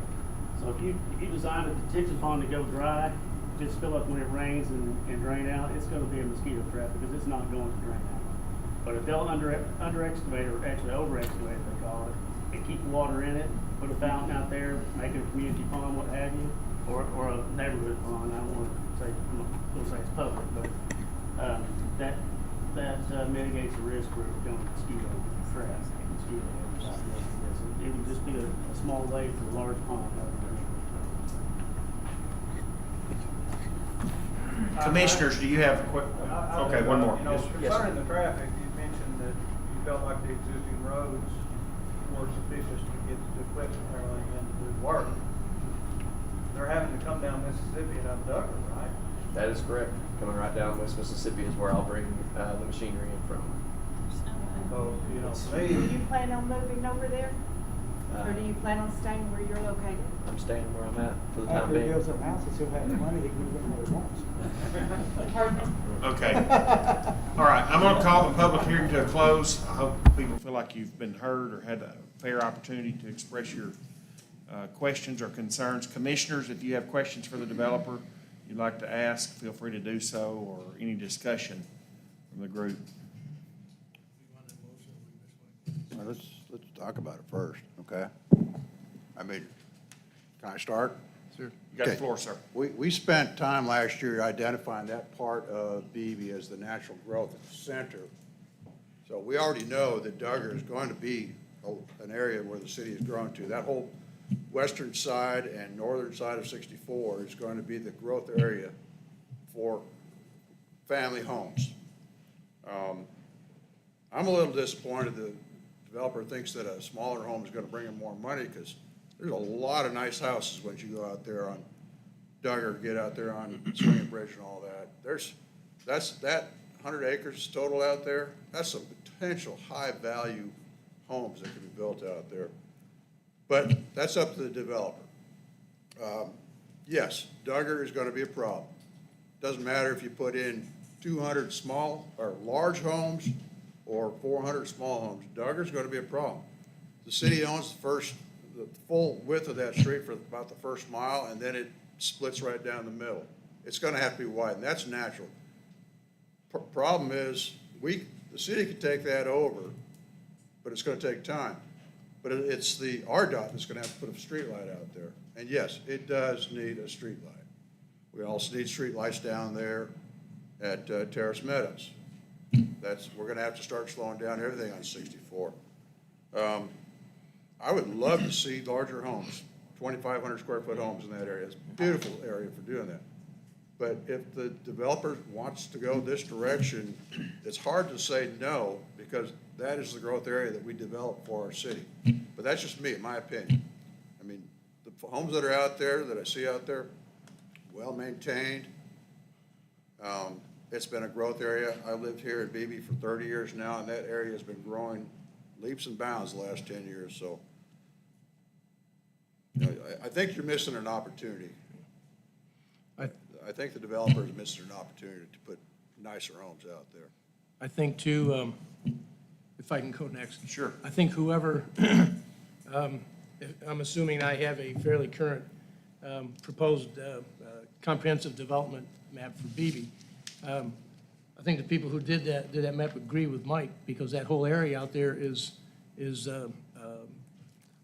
So if you design a detention pond to go dry, just fill up when it rains and drain out, it's gonna be a mosquito trap because it's not going to drain out. But if they'll under excavate, or actually over excavate, they call it, and keep water in it, put a fountain out there, make it a community pond, what have you, or a neighborhood pond, I don't want to say, I'm not gonna say it's public, but, that mitigates the risk for going mosquito traps, mosquito overshot. It would just be a small lake for a large pond. Commissioners, do you have okay, one more. You know, Yes, sir. concerning the traffic, you mentioned that you felt like the existing roads were sufficient to get the equipment and everything in to do work. They're having to come down Mississippi and up Duggar, right? That is correct. Coming right down West Mississippi is where I'll bring the machinery in from. So, you know, to Do me, you plan on moving over there? Or do you plan on staying where you're located? I'm staying where I'm at for the time After he being. builds some houses, he'll have the money, he can move in where he wants. Okay. All right, I'm gonna call the public hearing to a close. I hope people feel like you've been heard or had a fair opportunity to express your questions or concerns. Commissioners, if you have questions for the developer you'd like to ask, feel free to do so, or any discussion from the group. Well, let's talk about it first, okay? I mean, can I start? Sure. You got the Okay. floor, sir. We spent time last year identifying that part of Beebe as the natural growth center. So we already know that Duggar is going to be an area where the city is growing to. That whole western side and northern side of 64 is going to be the growth area for family homes. I'm a little disappointed the developer thinks that a smaller home is gonna bring him more money, because there's a lot of nice houses once you go out there on Duggar, get out there on Swinging Bridge and all that. That 100 acres total out there, that's some potential high-value homes that can be built out there. But that's up to the developer. Yes, Duggar is gonna be a problem. Doesn't matter if you put in 200 small or large homes or 400 small homes, Duggar's gonna be a problem. The city owns the full width of that street for about the first mile, and then it splits right down the middle. It's gonna have to be widened, that's natural. Problem is, the city could take that over, but it's gonna take time. But it's the RDOT that's gonna have to put a street light out there. And yes, it does need a street light. We also need street lights down there at Terrace Meadows. We're gonna have to start slowing down everything on 64. I would love to see larger homes, 2,500 square foot homes in that area. It's a beautiful area for doing that. But if the developer wants to go this direction, it's hard to say no, because that is the growth area that we develop for our city. But that's just me, my opinion. I mean, the homes that are out there, that I see out there, well-maintained. It's been a growth area. I lived here in Beebe for 30 years now, and that area has been growing leaps and bounds the last 10 years, so. You know, I think you're missing an opportunity. I think the developer is missing an opportunity to put nicer homes out there. I think too, if I can go next. Sure. I think whoever, I'm assuming I have a fairly current proposed comprehensive development map for Beebe. I think the people who did that map agree with Mike, because that whole area out there is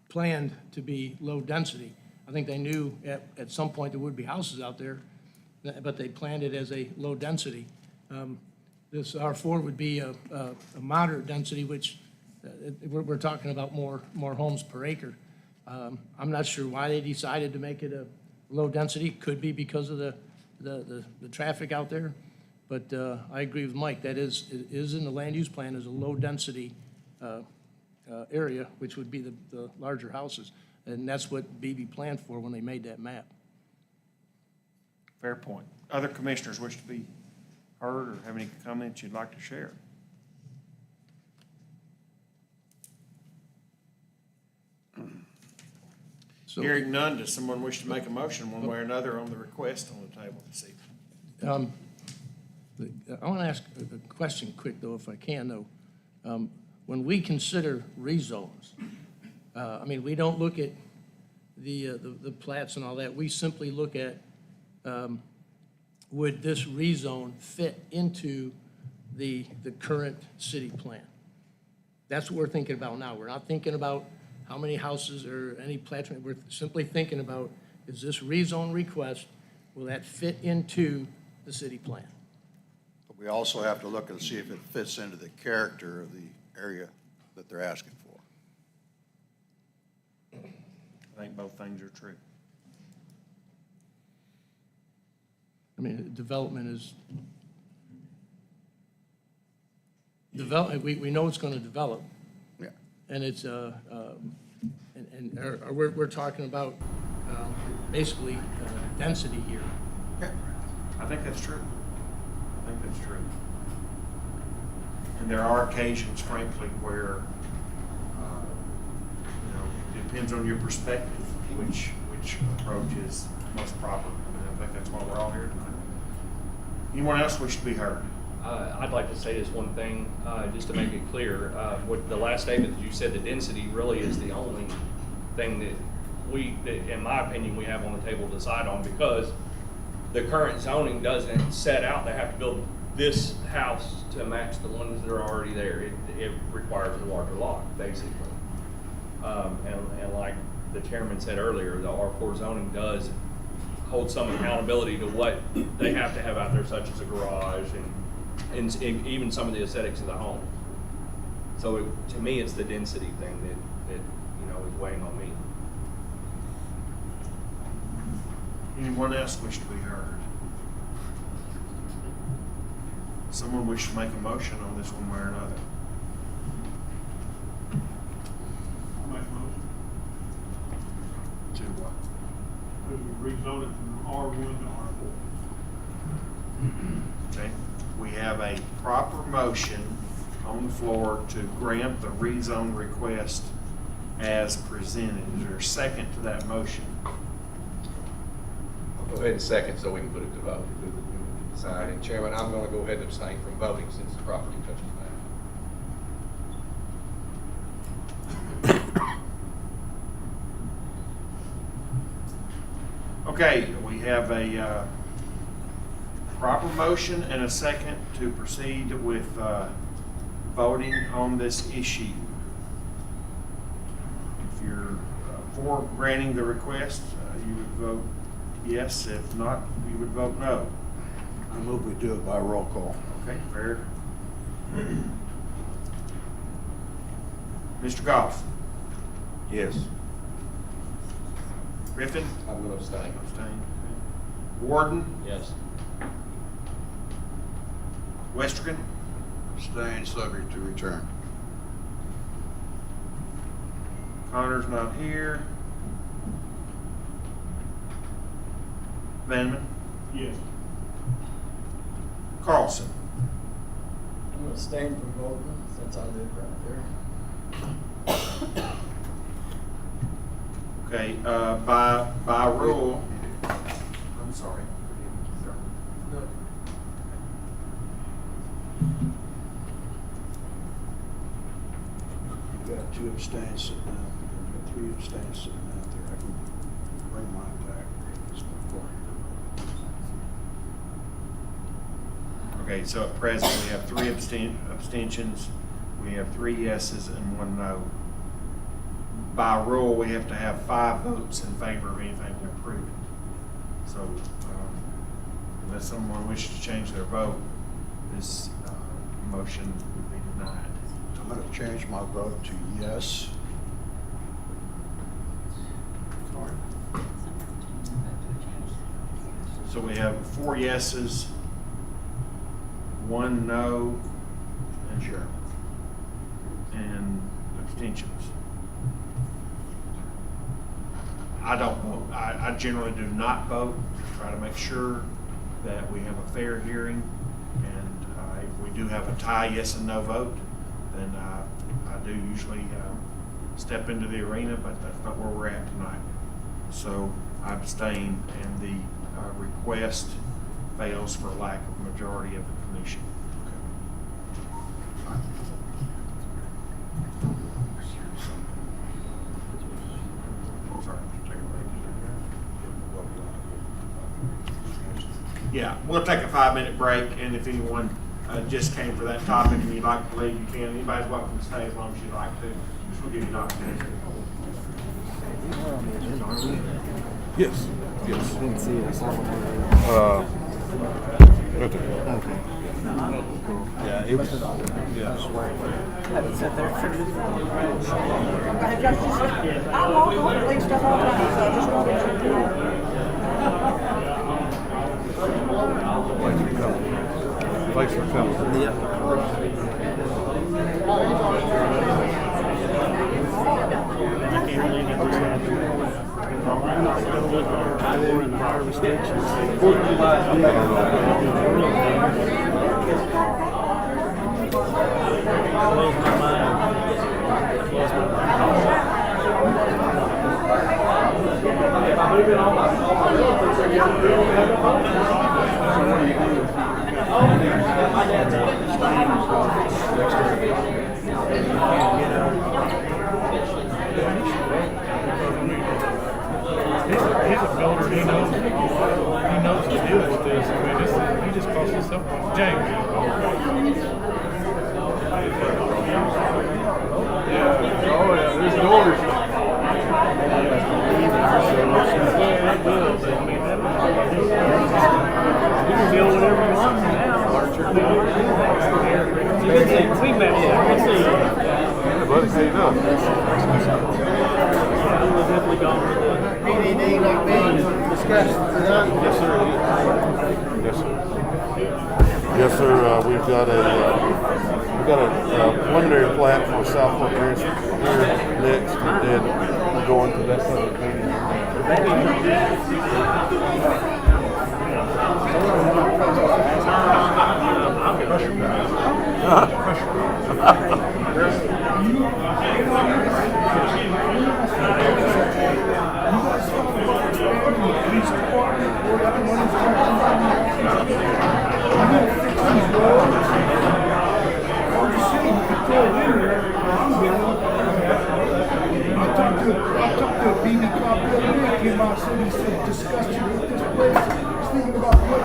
planned to be low density. I think they knew at some point there would be houses out there, but they planned it as a low density. This R4 would be a moderate density, which we're talking about more homes per acre. I'm not sure why they decided to make it a low density. Could be because of the traffic out there. But I agree with Mike, that is in the land use plan as a low density area, which would be the larger houses. And that's what Beebe planned for when they made that map. Fair point. Other commissioners wish to be heard or have any comments you'd like to share? Hearing none, does someone wish to make a motion one way or another on the request on the table this evening? I want to ask a question quick, though, if I can, though. When we consider rezones, I mean, we don't look at the plats and all that. We simply look at, would this rezone fit into the current city plan? That's what we're thinking about now. We're not thinking about how many houses or any plats. We're simply thinking about, is this rezone request, will that fit into the city plan? But we also have to look and see if it fits into the character of the area that they're asking for. I think both things are true. I mean, development, we know it's going to develop. Yeah. And it's, we're talking about basically density here. I think that's true. And there are occasions, frankly, where, it depends on your perspective, which approach is most proper. I mean, I think that's why we're all here tonight. Anyone else wish to be heard? I'd like to say this one thing, just to make it clear. With the last statement that you said, the density really is the only thing that in my opinion, we have on the table to decide on, because the current zoning doesn't set out they have to build this house to match the ones that are already there. It requires a larger lot, basically. And like the chairman said earlier, the R4 zoning does hold some accountability to what they have to have out there, such as a garage and even some of the aesthetics of the home. So to me, it's the density thing that is weighing on me. Anyone else wish to be heard? Someone wish to make a motion on this one way or another? I'll make a motion To what? to rezone it from R1 to R4. Okay, we have a proper motion on the floor to grant the rezone request as presented. Is there a second to that motion? I'll go ahead and second so we can put it to vote. And Chairman, I'm going to go ahead and abstain from voting since the property touches that. Okay, we have a proper motion and a second to proceed with voting on this issue. If you're for granting the request, you would vote yes. If not, you would vote no. I move we do it by roll call. Okay, fair. Mr. Goff? Yes. Griffin? I'm going to abstain. Abstain. Warden? Yes. Westergan? Abstain, subject to return. Connor's not here. Vanman? Yes. Carlson? I'm gonna abstain from voting since I live right there. Okay, by rule, I'm sorry. No. You've got 2 abstains sitting out there. You've got 3 abstains sitting out there. I can bring mine back. It's not Okay, so at present, we have 3 abstentions, we have 3 yeses and 1 no. By rule, we have to have 5 votes in favor of anything to approve it. So, unless someone wishes to change their vote, this motion would be denied. I'm going to change my vote to yes. So we have 4 yeses, 1 no, and Sure. and abstentions. I don't vote. I generally do not vote. try to make sure that we have a fair hearing, and if we do have a tie, yes and no vote, then I do usually step into the arena, but that's not where we're at tonight. So I abstain, and the request fails for lack of majority of the commission. Yeah, we'll take a 5-minute break, and if anyone just came for that topic and you'd like to leave, you can. Anybody's welcome to stay as long as you'd like to. We'll give you an opportunity. Yes, yes. Didn't see it. Right there. Okay. Yeah, it was, yeah. Haven't sat there for I walk home and leave stuff all the time, so I just wanted you to know. Thanks for coming. Yeah. I can't believe that this happened. I'm not going to look at our war and our restrictions. Blows my mind. Blows my He's a builder, he knows to deal with this. I mean, he just cost himself off. James. Yeah, oh yeah, there's the orders. You can deal with whatever you want now. We met. Yeah, buddy, how you doing? We're definitely gone with the PDD like being discussed tonight? Yes, sir. Yes, sir. Yes, sir. We've got a preliminary plat for Southport Ranch here next, and then we'll go into that public meeting. I talked to a Beebe cop the other day, came out, said he said, disgusted with this place, he's thinking about what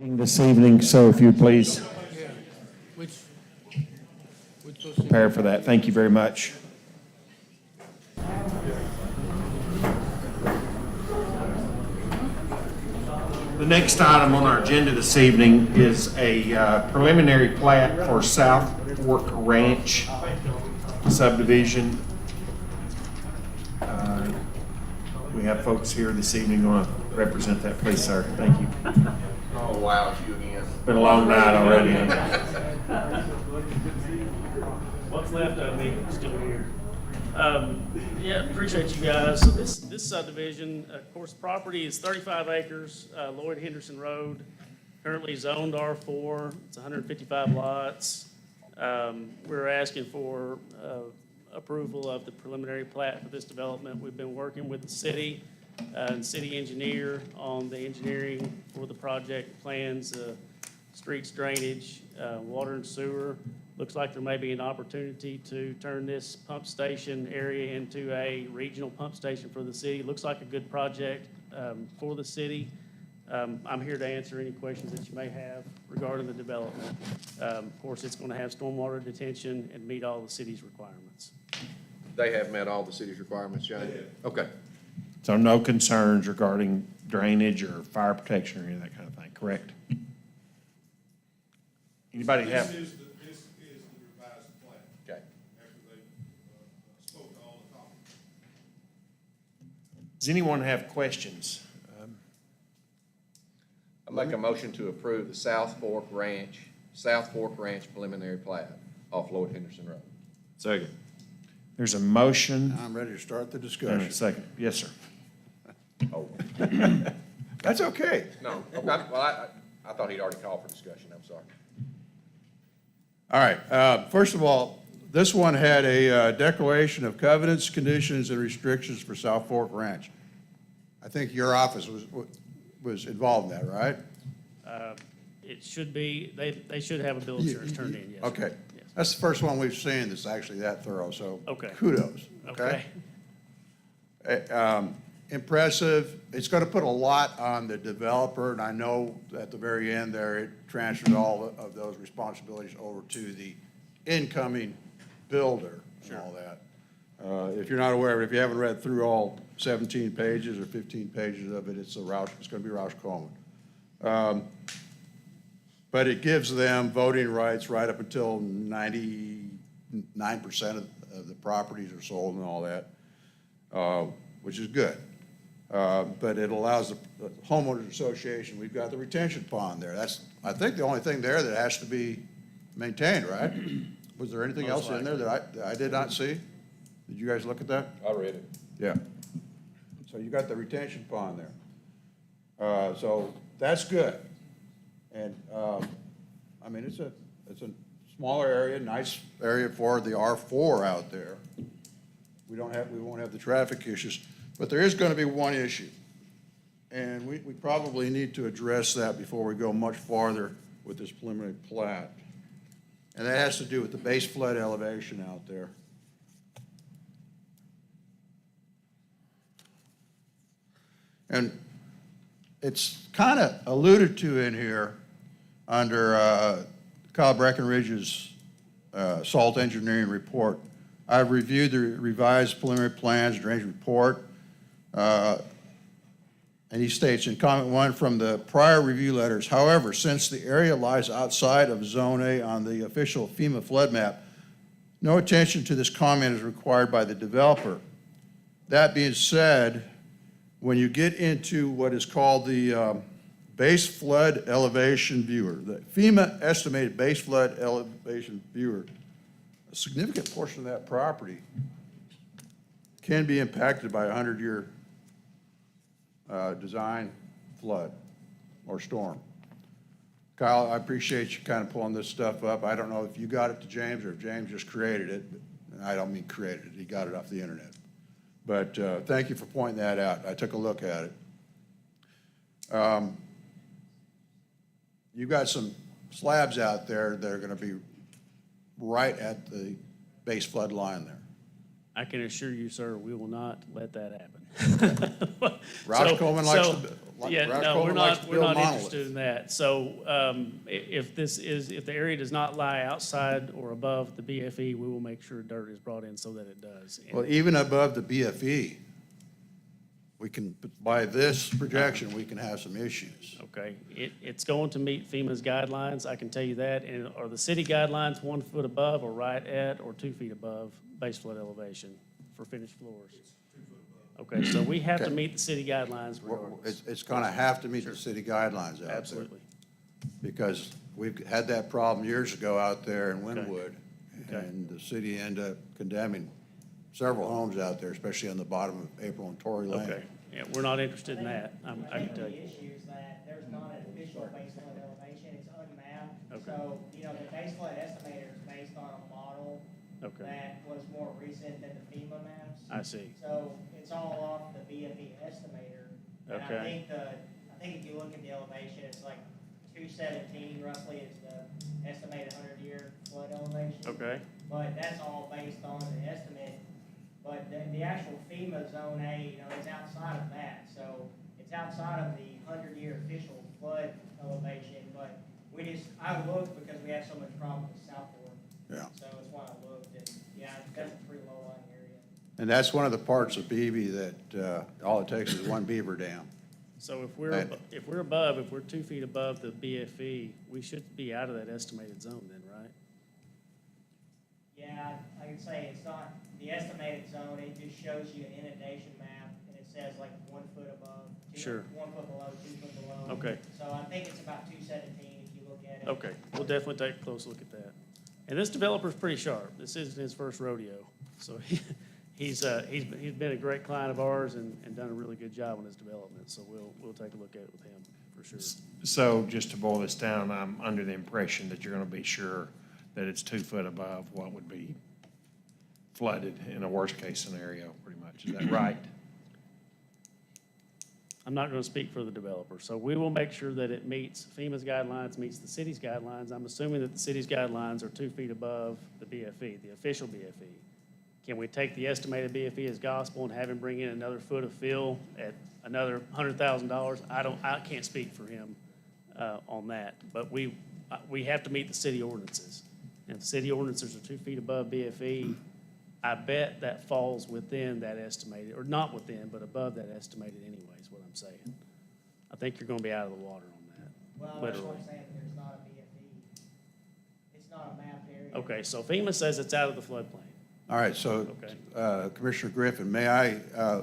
This evening, so if you please Which those prepare for that. Thank you very much. The next item on our agenda this evening is a preliminary plat for South Fork Ranch subdivision. We have folks here this evening going to represent that. Please, sir. Thank you. Oh, wow, it's you again. Been a long night already. What's left of me still here. Yeah, appreciate you guys. So this subdivision, of course, property is 35 acres, Lloyd Henderson Road, currently zoned R4. It's 155 lots. We're asking for approval of the preliminary plat for this development. We've been working with the city and city engineer on the engineering for the project plans, streets, drainage, water and sewer. Looks like there may be an opportunity to turn this pump station area into a regional pump station for the city. Looks like a good project for the city. I'm here to answer any questions that you may have regarding the development. Of course, it's going to have stormwater detention and meet all the city's requirements. They have met all the city's requirements, Jane? Okay. So no concerns regarding drainage or fire protection or any of that kind of thing, correct? Anybody have? This is the revised plan. Okay. After they spoke to all the comments. Does anyone have questions? I make a motion to approve the South Fork Ranch preliminary plat off Lloyd Henderson Road. Second. There's a motion. I'm ready to start the And a discussion. second. Yes, sir. Oh, That's okay. no, okay, well, I thought he'd already called for discussion, I'm sorry. All right, first of all, this one had a declaration of covenants, conditions, and restrictions for South Fork Ranch. I think your office was involved in that, right? It should be, they should have a bill of insurance turned in, yes. Okay. Yes. That's the first one we've seen that's actually that thorough, so Okay. kudos, okay? Impressive. It's going to put a lot on the developer, and I know at the very end there, it transferred all of those responsibilities over to the incoming builder and all that. If you're not aware of it, if you haven't read through all 17 pages or 15 pages of it, it's going to be Roush Coleman. But it gives them voting rights right up until 99% of the properties are sold and all that, which is good. But it allows the homeowners association, we've got the retention pond there. That's, I think, the only thing there that has to be maintained, right? Was there anything else in there that I did not see? Did you guys look at that? I read it. Yeah. So you got the retention pond there. So that's good. And, I mean, it's a smaller area, nice area for the R4 out there. We won't have the traffic issues. But there is going to be one issue, and we probably need to address that before we go much farther with this preliminary plat. And that has to do with the base flood elevation out there. And it's kind of alluded to in here under Kyle Breckenridge's salt engineering report. I've reviewed the revised preliminary plans, drainage report. And he states in comment 1 from the prior review letters, however, since the area lies outside of Zone A on the official FEMA flood map, no attention to this comment is required by the developer. That being said, when you get into what is called the base flood elevation viewer, the FEMA estimated base flood elevation viewer, a significant portion of that property can be impacted by a 100-year design flood or storm. Kyle, I appreciate you kind of pulling this stuff up. I don't know if you got it to James or if James just created it. But I don't mean created it. He got it off the internet. But thank you for pointing that out. I took a look at it. You've got some slabs out there that are going to be right at the base flood line there. I can assure you, sir, we will not let that happen. Roush Coleman likes Yeah, no, Rathco we're likes to not, we're build not interested in that. So, if the area does not lie outside or above the BFE, we will make sure dirt is brought in so that it does. And- Well, even above the BFE, we can, by this projection, we can have some issues. Okay, it's going to meet FEMA's guidelines, I can tell you that. And are the city guidelines 1 foot above or right at or 2 feet above base flood elevation for finished floors? Okay, so we have to Okay. meet the city guidelines regardless. It's gonna have to meet the city guidelines out there. Absolutely. Because we've had that problem years ago out there in Wynwood. Okay. And the city ended up condemning several homes out there, especially on the bottom of April and Torrey Lane. Okay, yeah, we're not interested in that, I can tell The you. issue is that there's not an official base flood elevation, it's unmapped. Okay. So, the base flood estimator is based on a model Okay. that was more recent than the FEMA maps. I see. So it's all off the BFE estimator. And Okay. I think if you look at the elevation, it's like 217 roughly is the estimated 100-year flood elevation. Okay, But that's all based on the estimate. But the actual FEMA Zone A, it's outside of that. So it's outside of the 100-year official flood elevation. But I looked because we have so much problem with South Fork. Yeah. So it's why I looked, and yeah, that's a pretty low-lying area. And that's one of the parts of Beebe that, all it takes is one beaver dam. so if we're 2 feet above the BFE, we should be out of that estimated zone then, right? Yeah, I could say it's not the estimated zone, it just shows you an inundation map, and it says like 1 foot above. Sure. 1 foot below, 2 foot below. Okay. So I think it's about 217 if you look at it. Okay, we'll definitely take a close look at that. And this developer's pretty sharp. This isn't his first rodeo. So he's been a great client of ours and done a really good job on his development. So we'll take a look at it with him, for sure. So just to boil this down, I'm under the impression that you're gonna be sure that it's 2 foot above what would be flooded in a worst-case scenario, pretty much. Is that right? I'm not going to speak for the developer. So we will make sure that it meets FEMA's guidelines, meets the city's guidelines. I'm assuming that the city's guidelines are 2 feet above the BFE, the official BFE. Can we take the estimated BFE as gospel and have him bring in another foot of fill at another $100,000? I can't speak for him on that. But we have to meet the city ordinances. And if the city ordinances are 2 feet above BFE, I bet that falls within that estimated, or not within, but above that estimated anyway, is what I'm saying. I think you're gonna be out of the water on that, Well, that's what literally. I'm saying, there's not a BFE. It's not a mapped area. Okay, so FEMA says it's out of the floodplain. All right, so, Commissioner Griffin, may I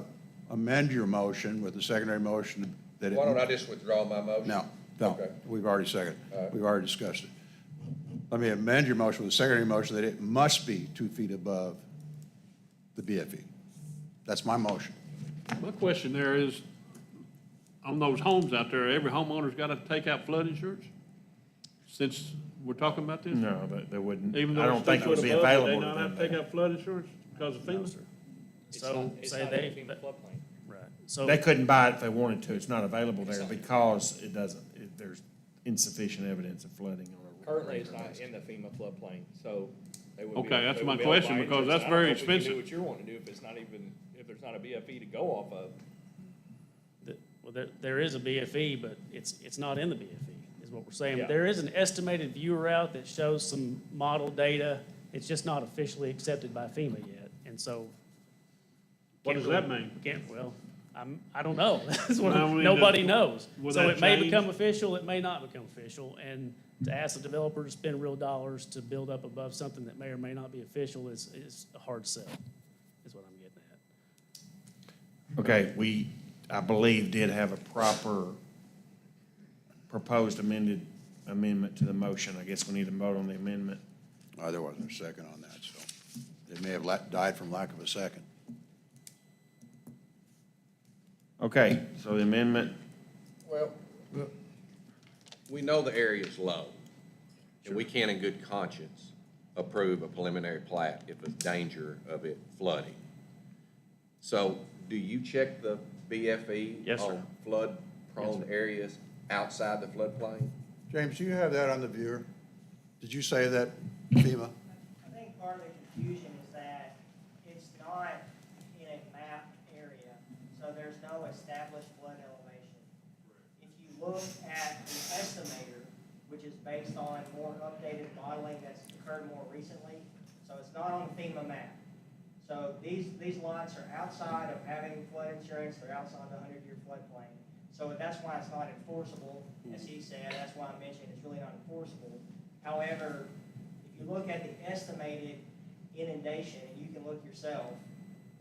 amend your motion with the secondary motion that it? Why don't I just withdraw my motion? No, Okay. we've already seconded. All right. We've already discussed it. Let me amend your motion with a secondary motion that it must be 2 feet above the BFE. That's my motion. My question there is, on those homes out there, every homeowner's got to take out flood insurance? Since we're talking about this? No, they wouldn't. Even I though don't it's think 2 it foot would be above, they available to not them. have to take out flood insurance because of FEMA? So It's say not they, in FEMA floodplain. right, so. They couldn't buy it if they wanted to. It's not available there because it doesn't, there's insufficient evidence of flooding on a. Currently, it's regular not basis. in the FEMA floodplain, so they would be. Okay, that's they my would be able to question, buy because insurance. that's I don't very know if we can expensive. do what you're wanting to do if it's not even, if there's not a BFE to go off of. Well, there is a BFE, but it's not in the BFE, is what we're saying. Yeah. There is an estimated view route that shows some model data. It's just not officially accepted by FEMA yet, and so. What can't does that really- mean? Well, I don't know. That's what, I mean, nobody knows. will So that it may change? become official, it may not become official, and to ask the developer to spend real dollars to build up above something that may or may not be official is a hard sell, is what I'm getting at. Okay, we, I believe, did have a proper proposed amendment to the motion. I guess we need to vote on the amendment. There wasn't a second on that, so it may have died from lack of a second. Okay, so the amendment, Well, we know the area's low, and we can't in good conscience approve a preliminary plat if there's danger of it flooding. So, do you check the BFE Yes, sir. on flood-prone areas outside the floodplain? James, do you have that on the viewer? Did you say that, FEMA? I think part of the confusion is that it's not in a mapped area, so there's no established flood elevation. look at the estimator, which is based on more updated modeling that's occurred more recently, so it's not on the FEMA map. So these lots are outside of having flood insurance, they're outside the 100-year floodplain. So that's why it's not enforceable, as he said, that's why I mentioned it's really not enforceable. However, if you look at the estimated inundation, and you can look yourself,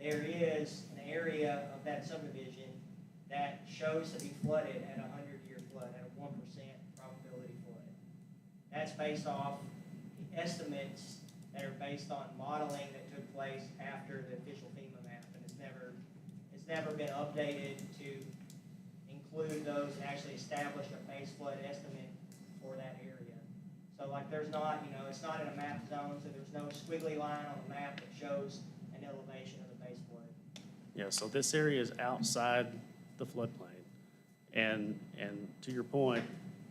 there is an area of that subdivision that shows to be flooded at a 100-year flood, at a 1% probability flood. That's based off the estimates that are based on modeling that took place after the official FEMA map, and it's never been updated to include those and actually establish a base flood estimate for that area. So like there's not, it's not in a map zone, so there's no squiggly line on the map that shows an elevation of the base flood. Yeah, so this area is outside the floodplain. And to your point,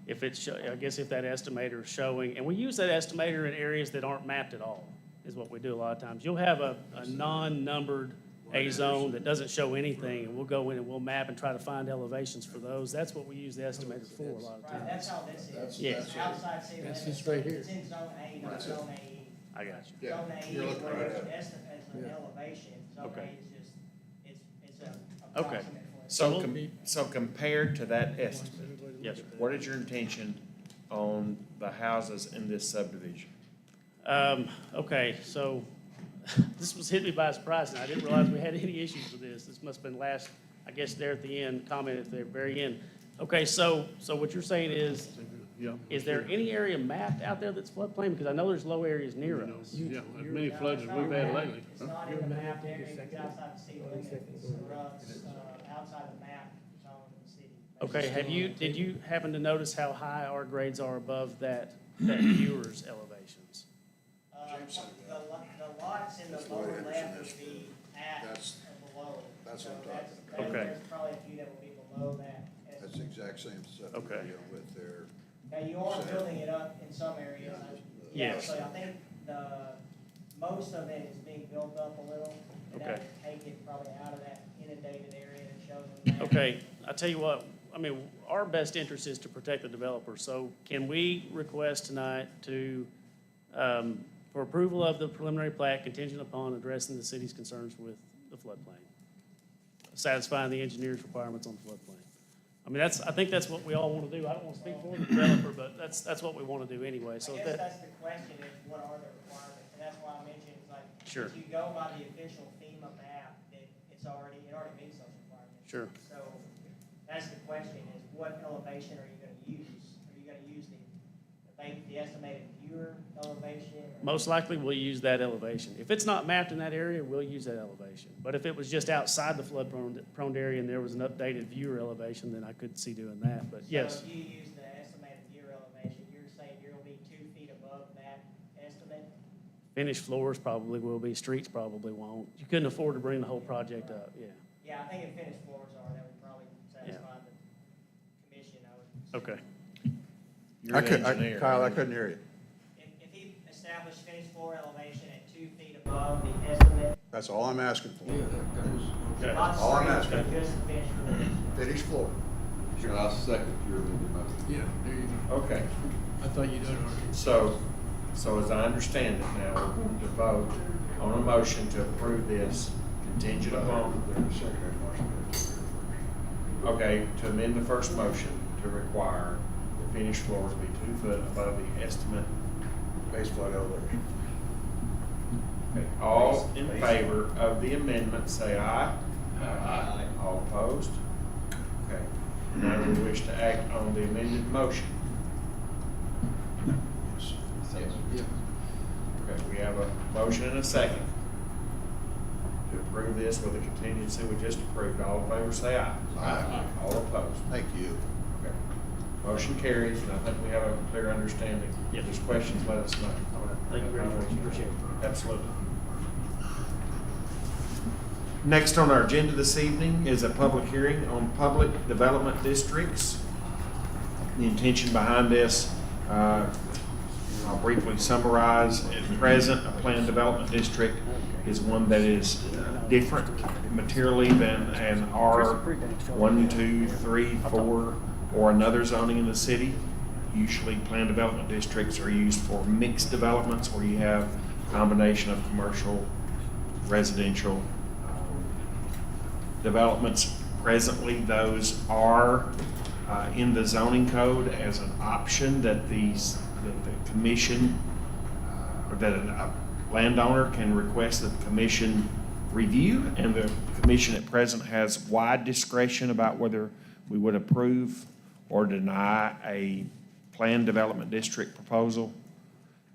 if it's, I guess if that estimator is showing, and we use that estimator in areas that aren't mapped at all, is what we do a lot of times. You'll have a non-numbered A zone that doesn't show anything, and we'll go in and we'll map and try to find elevations for those. That's what we use the estimator for a lot of Right, times. that's how this is. Yeah. It's outside city limits. this right here. It's in zone A, not zone AE. I got you. Zone AE you're is looking where right there's at an it. estimate as an elevation. Zone Okay. A is just, it's a Okay. approximate flood. So compared to that estimate, Yes, sir. what is your intention on the houses in this subdivision? Okay, so this was hit me by surprise, and I didn't realize we had any issues with this. This must have been last, I guess, there at the end, comment at the very end. Okay, so what you're saying is there any area mapped out there that's floodplain? Because I know there's low areas near us. Yeah, as many floods as we've had lately. It's not in the map area, it's outside the city limits, it's outside the map zone of the city. Okay, did you happen to notice how high our grades are above that viewer's elevations? The lots in the lower left would be at That's- or below. that's So what I'm talking about. Okay. There's probably a few that will be below that. That's the exact same stuff we're Okay. dealing with there. Now, you are building it up in some areas. Yes. So I think most of it is being built up a little, and that Okay. would take it probably out of that inundated area that shows on the map. Okay, I tell you what, I mean, our best interest is to protect the developer, so can we request tonight to, for approval of the preliminary plat contingent upon addressing the city's concerns with the floodplain? Satisfying the engineer's requirements on the floodplain. I mean, I think that's what we all want to do. I don't want to speak for the developer, but that's what we want to do anyway, so I if guess that, that's the question, is what are the requirements? And that's why I mentioned, like, Sure. if you go by the official FEMA map, it already meets those requirements. Sure. So that's the question, is what elevation are you gonna use? Are you gonna use the estimated viewer elevation? Or- most likely we'll use that elevation. If it's not mapped in that area, we'll use that elevation. But if it was just outside the flood-prone area and there was an updated viewer elevation, then I could see doing that, but yes. So if you use the estimated viewer elevation, you're saying you'll be 2 feet above that estimate? Finished floors probably will be, streets probably won't. You couldn't afford to bring the whole project up, yeah. Yeah, I think if finished floors are, that would probably satisfy the commission, I would. Okay. You're the engineer. Kyle, I couldn't hear you. If he established finished floor elevation at 2 feet above the estimate, That's all I'm asking for. Okay. not All I'm streets, but asking. just finished floors. Finished floor. I'll second your motion. Yeah, there you go. Okay, I thought you'd done already. so as I understand it now, we're going to vote on a motion to approve this contingent upon, okay, to amend the first motion to require the finished floors be 2 foot above the estimate. Base flood elevation. Okay, all in favor of the amendment, say aye. Aye. All opposed? Okay, now we wish to act on the amended motion. Yeah. Okay, we have a motion and a second to approve this with the contingency we just approved. All in favor, say aye. Aye. All opposed? Thank you. Okay. Motion carries, and I think we have a clear understanding. Yes. If there's questions, let us know. Thank you very much. Appreciate it. Absolutely. Next on our agenda this evening is a public hearing on public development districts. The intention behind this, I'll briefly summarize. At present, a planned development district is one that is different materially than an R 1, 2, 3, 4 or another zoning in the city. Usually planned development districts are used for mixed developments where you have a combination of commercial, residential developments. Presently, those are in the zoning code as an option that the commission, or that a landowner can request that the commission review, and the commission at present has wide discretion about whether we would approve or deny a planned development district proposal.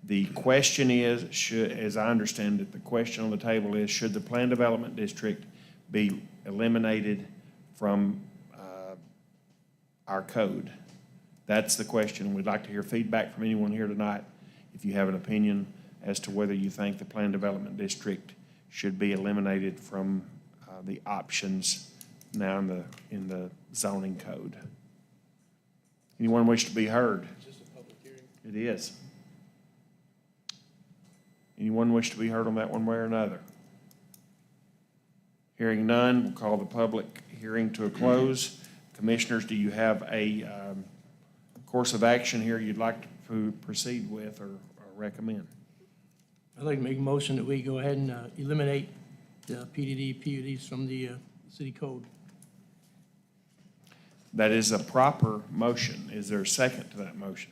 The question is, as I understand it, the question on the table is, should the planned development district be eliminated from our code? That's the question. We'd like to hear feedback from anyone here tonight. If you have an opinion as to whether you think the planned development district should be eliminated from the options now in the zoning code. Anyone wish to be heard? Is this a public hearing? It is. Anyone wish to be heard on that one way or another? Hearing none, we'll call the public hearing to a close. Commissioners, do you have a course of action here you'd like to proceed with or recommend? I'd like to make a motion that we go ahead and eliminate the PUDs from the city code. That is a proper motion. Is there a second to that motion?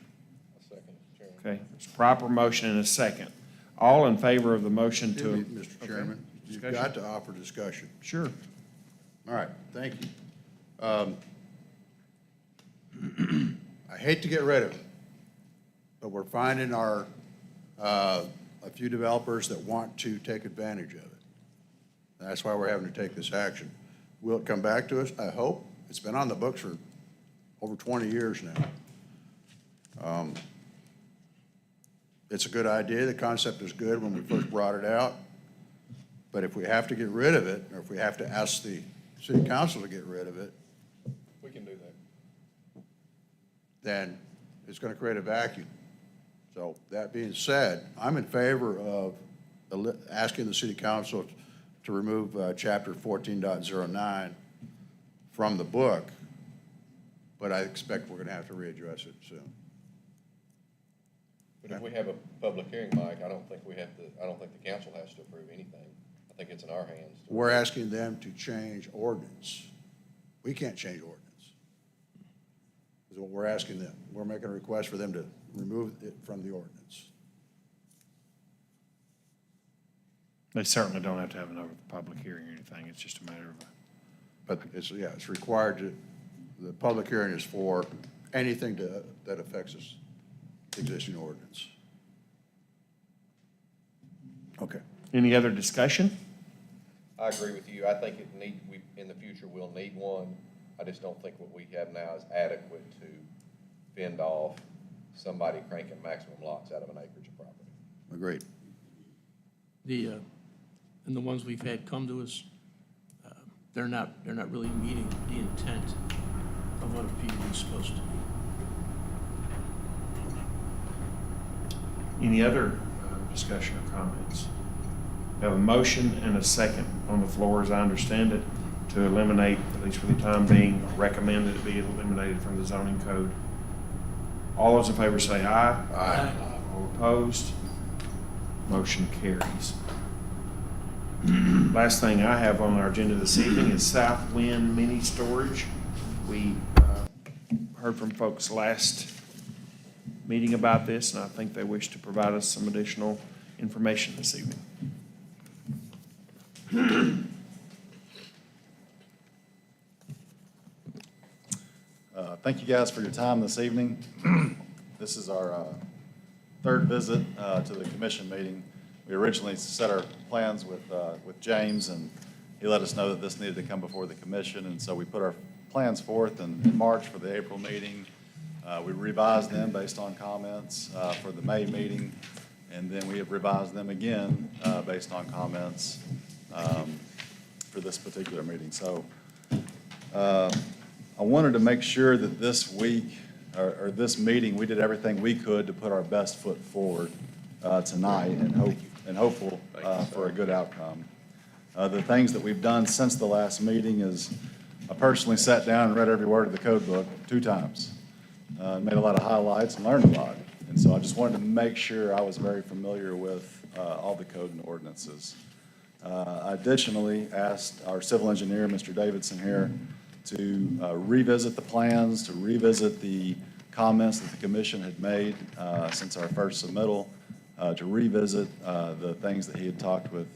A second, Chairman. Okay, it's a proper motion and a second. All in favor of the motion to? Excuse me, Mr. Chairman, you've got to offer discussion. Sure. All right, thank you. I hate to get rid of it, but we're finding a few developers that want to take advantage of it. That's why we're having to take this action. Will it come back to us? I hope. It's been on the books for over 20 years now. It's a good idea. The concept is good when we first brought it out. But if we have to get rid of it, or if we have to ask the city council to get rid of it, We can do that. then it's going to create a vacuum. So that being said, I'm in favor of asking the city council to remove chapter 14.09 from the book, but I expect we're going to have to readdress it soon. But if we have a public hearing, Mike, I don't think the council has to approve anything. I think it's in our hands. We're asking them to change ordinance. We can't change ordinance. Is what we're asking them. We're making a request for them to remove it from the ordinance. They certainly don't have to have another public hearing or anything. It's just a matter of. But it's required to, the public hearing is for anything that affects this existing ordinance. Okay. Any other discussion? I agree with you. I think in the future, we'll need one. I just don't think what we have now is adequate to fend off somebody cranking maximum lots out of an acreage of property. Agreed. And the ones we've had come to us, they're not really meeting the intent of what a PUD is supposed to be. Any other discussion or comments? We have a motion and a second on the floor, as I understand it, to eliminate, at least for the time being, recommend that it be eliminated from the zoning code. All those in favor say aye. Aye. All opposed? Motion carries. Last thing I have on our agenda this evening is Southwind Mini Storage. We heard from folks last meeting about this, and I think they wish to provide us some additional information this evening. Thank you guys for your time this evening. This is our third visit to the commission meeting. We originally set our plans with James, and he let us know that this needed to come before the commission, and so we put our plans forth in March for the April meeting. We revised them based on comments for the May meeting, and then we have revised them again based on comments for this particular meeting. So I wanted to make sure that this week, or this meeting, we did everything we could to put our best foot forward tonight and hopeful for a good outcome. The things that we've done since the last meeting is I personally sat down and read every word of the code book 2 times. Made a lot of highlights and learned a lot. And so I just wanted to make sure I was very familiar with all the code and ordinances. I additionally asked our civil engineer, Mr. Davidson here, to revisit the plans, to revisit the comments that the commission had made since our first submittal, to revisit the things that he had talked with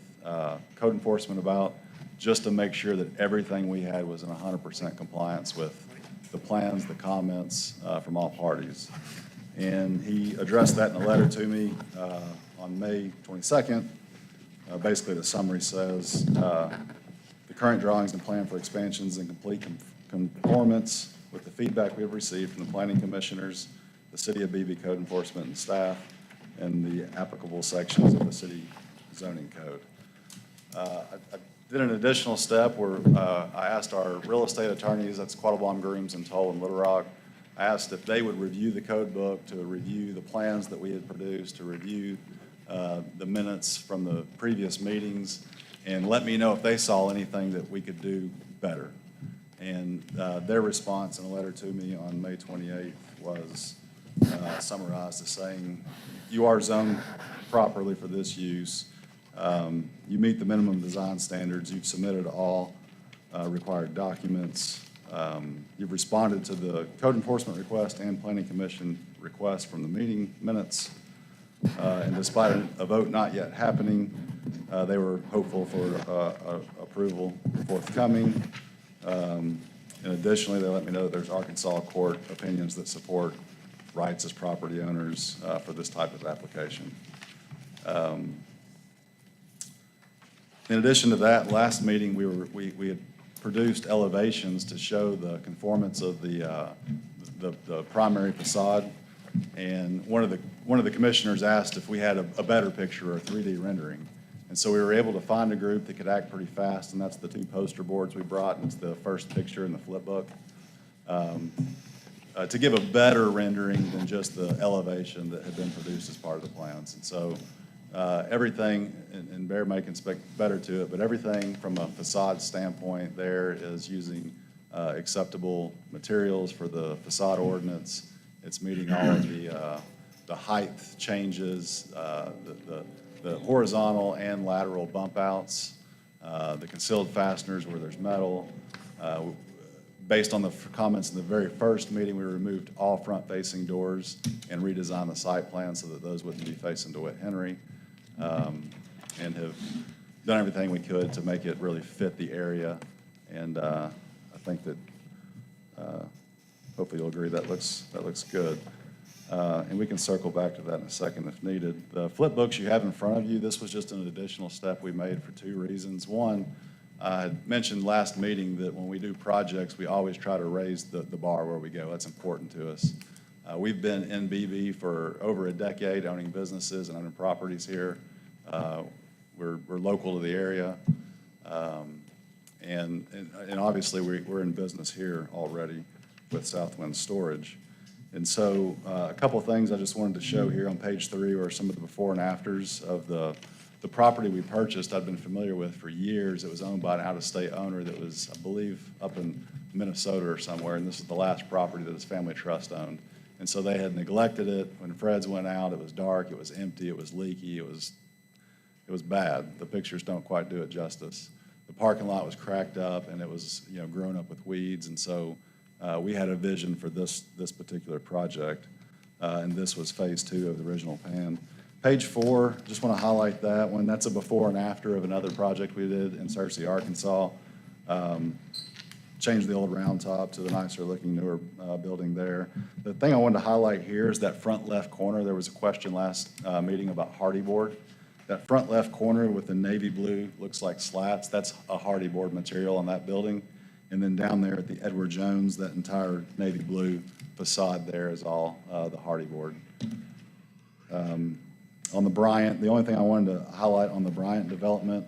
code enforcement about, just to make sure that everything we had was in 100% compliance with the plans, the comments from all parties. And he addressed that in a letter to me on May 22nd. Basically, the summary says, the current drawings and plan for expansions in complete conformance with the feedback we have received from the planning commissioners, the City of Beebe code enforcement and staff, and the applicable sections of the city zoning code. I did an additional step where I asked our real estate attorneys, that's Quattlebaum, Grooms, and Toll in Little Rock, I asked if they would review the code book, to review the plans that we had produced, to review the minutes from the previous meetings, and let me know if they saw anything that we could do better. And their response in a letter to me on May 28th was summarized as saying, you are zoned properly for this use. You meet the minimum design standards. You've submitted all required documents. You've responded to the code enforcement request and planning commission request from the meeting minutes. And despite a vote not yet happening, they were hopeful for approval forthcoming. And additionally, they let me know that there's Arkansas court opinions that support rights as property owners for this type of application. In addition to that, last meeting, we had produced elevations to show the conformance of the primary facade. And one of the commissioners asked if we had a better picture or a 3D rendering. And so we were able to find a group that could act pretty fast, and that's the 2 poster boards we brought, and it's the first picture in the flip book. To give a better rendering than just the elevation that had been produced as part of the plans. And so everything, and Bear may can speak better to it, but everything from a facade standpoint there is using acceptable materials for the facade ordinance. It's meeting all of the height changes, the horizontal and lateral bump outs, the concealed fasteners where there's metal. Based on the comments in the very first meeting, we removed all front-facing doors and redesigned the site plan so that those wouldn't be facing DeWitt Henry, and have done everything we could to make it really fit the area. And I think that hopefully you'll agree that looks good. And we can circle back to that in a second if needed. The flip books you have in front of you, this was just an additional step we made for 2 reasons. One, I had mentioned last meeting that when we do projects, we always try to raise the bar where we go. That's important to us. We've been in Beebe for over a decade, owning businesses and owning properties here. We're local to the area. And obviously, we're in business here already with Southwind Storage. And so a couple of things I just wanted to show here on page 3 are some of the before and afters of the property we purchased. I've been familiar with for years. It was owned by an out-of-state owner that was, I believe, up in Minnesota or somewhere, and this is the last property that his family trust owned. And so they had neglected it. When Fred's went out, it was dark, it was empty, it was leaky, it was bad. The pictures don't quite do it justice. The parking lot was cracked up, and it was, grown up with weeds, and so we had a vision for this particular project, and this was phase 2 of the original plan. Page 4, just want to highlight that one. That's a before and after of another project we did in Searcy, Arkansas. Changed the old round top to the nicer looking newer building there. The thing I wanted to highlight here is that front left corner. There was a question last meeting about hardy board. That front left corner with the navy blue looks like slats. That's a hardy board material on that building. And then down there at the Edward Jones, that entire navy blue facade there is all the hardy board. On the Bryant, the only thing I wanted to highlight on the Bryant development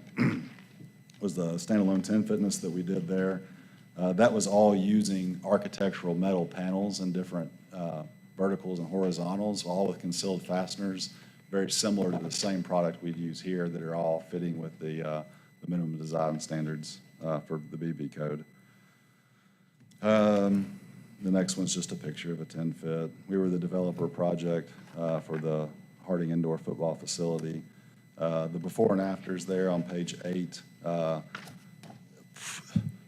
was the standalone 10 fitness that we did there. That was all using architectural metal panels in different verticals and horizontals, all with concealed fasteners, very similar to the same product we'd use here that are all fitting with the minimum design standards for the Beebe code. The next one's just a picture of a 10-foot. We were the developer project for the Harding Indoor Football Facility. The before and afters there on page 8.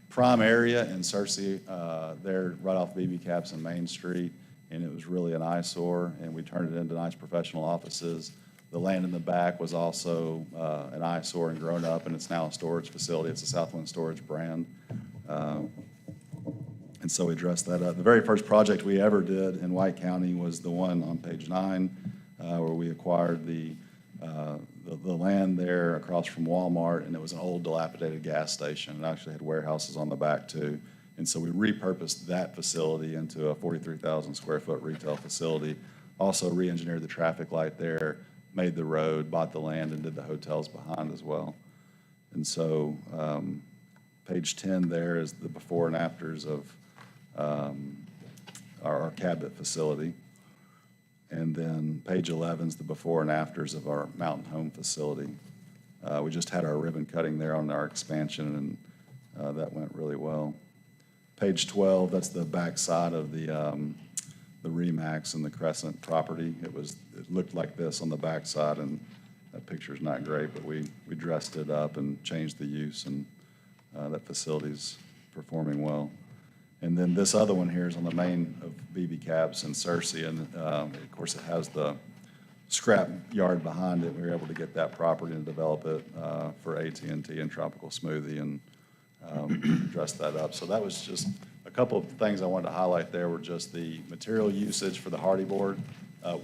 Prime area in Searcy, there right off Beebe Caps and Main Street, and it was really an eyesore, and we turned it into nice professional offices. The land in the back was also an eyesore and grown up, and it's now a storage facility. It's a Southwind Storage brand. And so we addressed that up. The very first project we ever did in White County was the one on page 9, where we acquired the land there across from Walmart, and it was an old dilapidated gas station. It actually had warehouses on the back too. And so we repurposed that facility into a 43,000 square foot retail facility. Also re-engineered the traffic light there, made the road, bought the land, and did the hotels behind as well. And so page 10 there is the before and afters of our cabinet facility. And then page 11 is the before and afters of our Mountain Home facility. We just had our ribbon cutting there on our expansion, and that went really well. Page 12, that's the back side of the Remax and the Crescent property. It looked like this on the back side, and that picture's not great, but we dressed it up and changed the use, and that facility's performing well. And then this other one here is on the main of Beebe Cabs in Searcy, and of course it has the scrap yard behind it. We were able to get that property and develop it for AT&T and Tropical Smoothie, and dress that up. So that was just a couple of things I wanted to highlight there were just the material usage for the hardy board,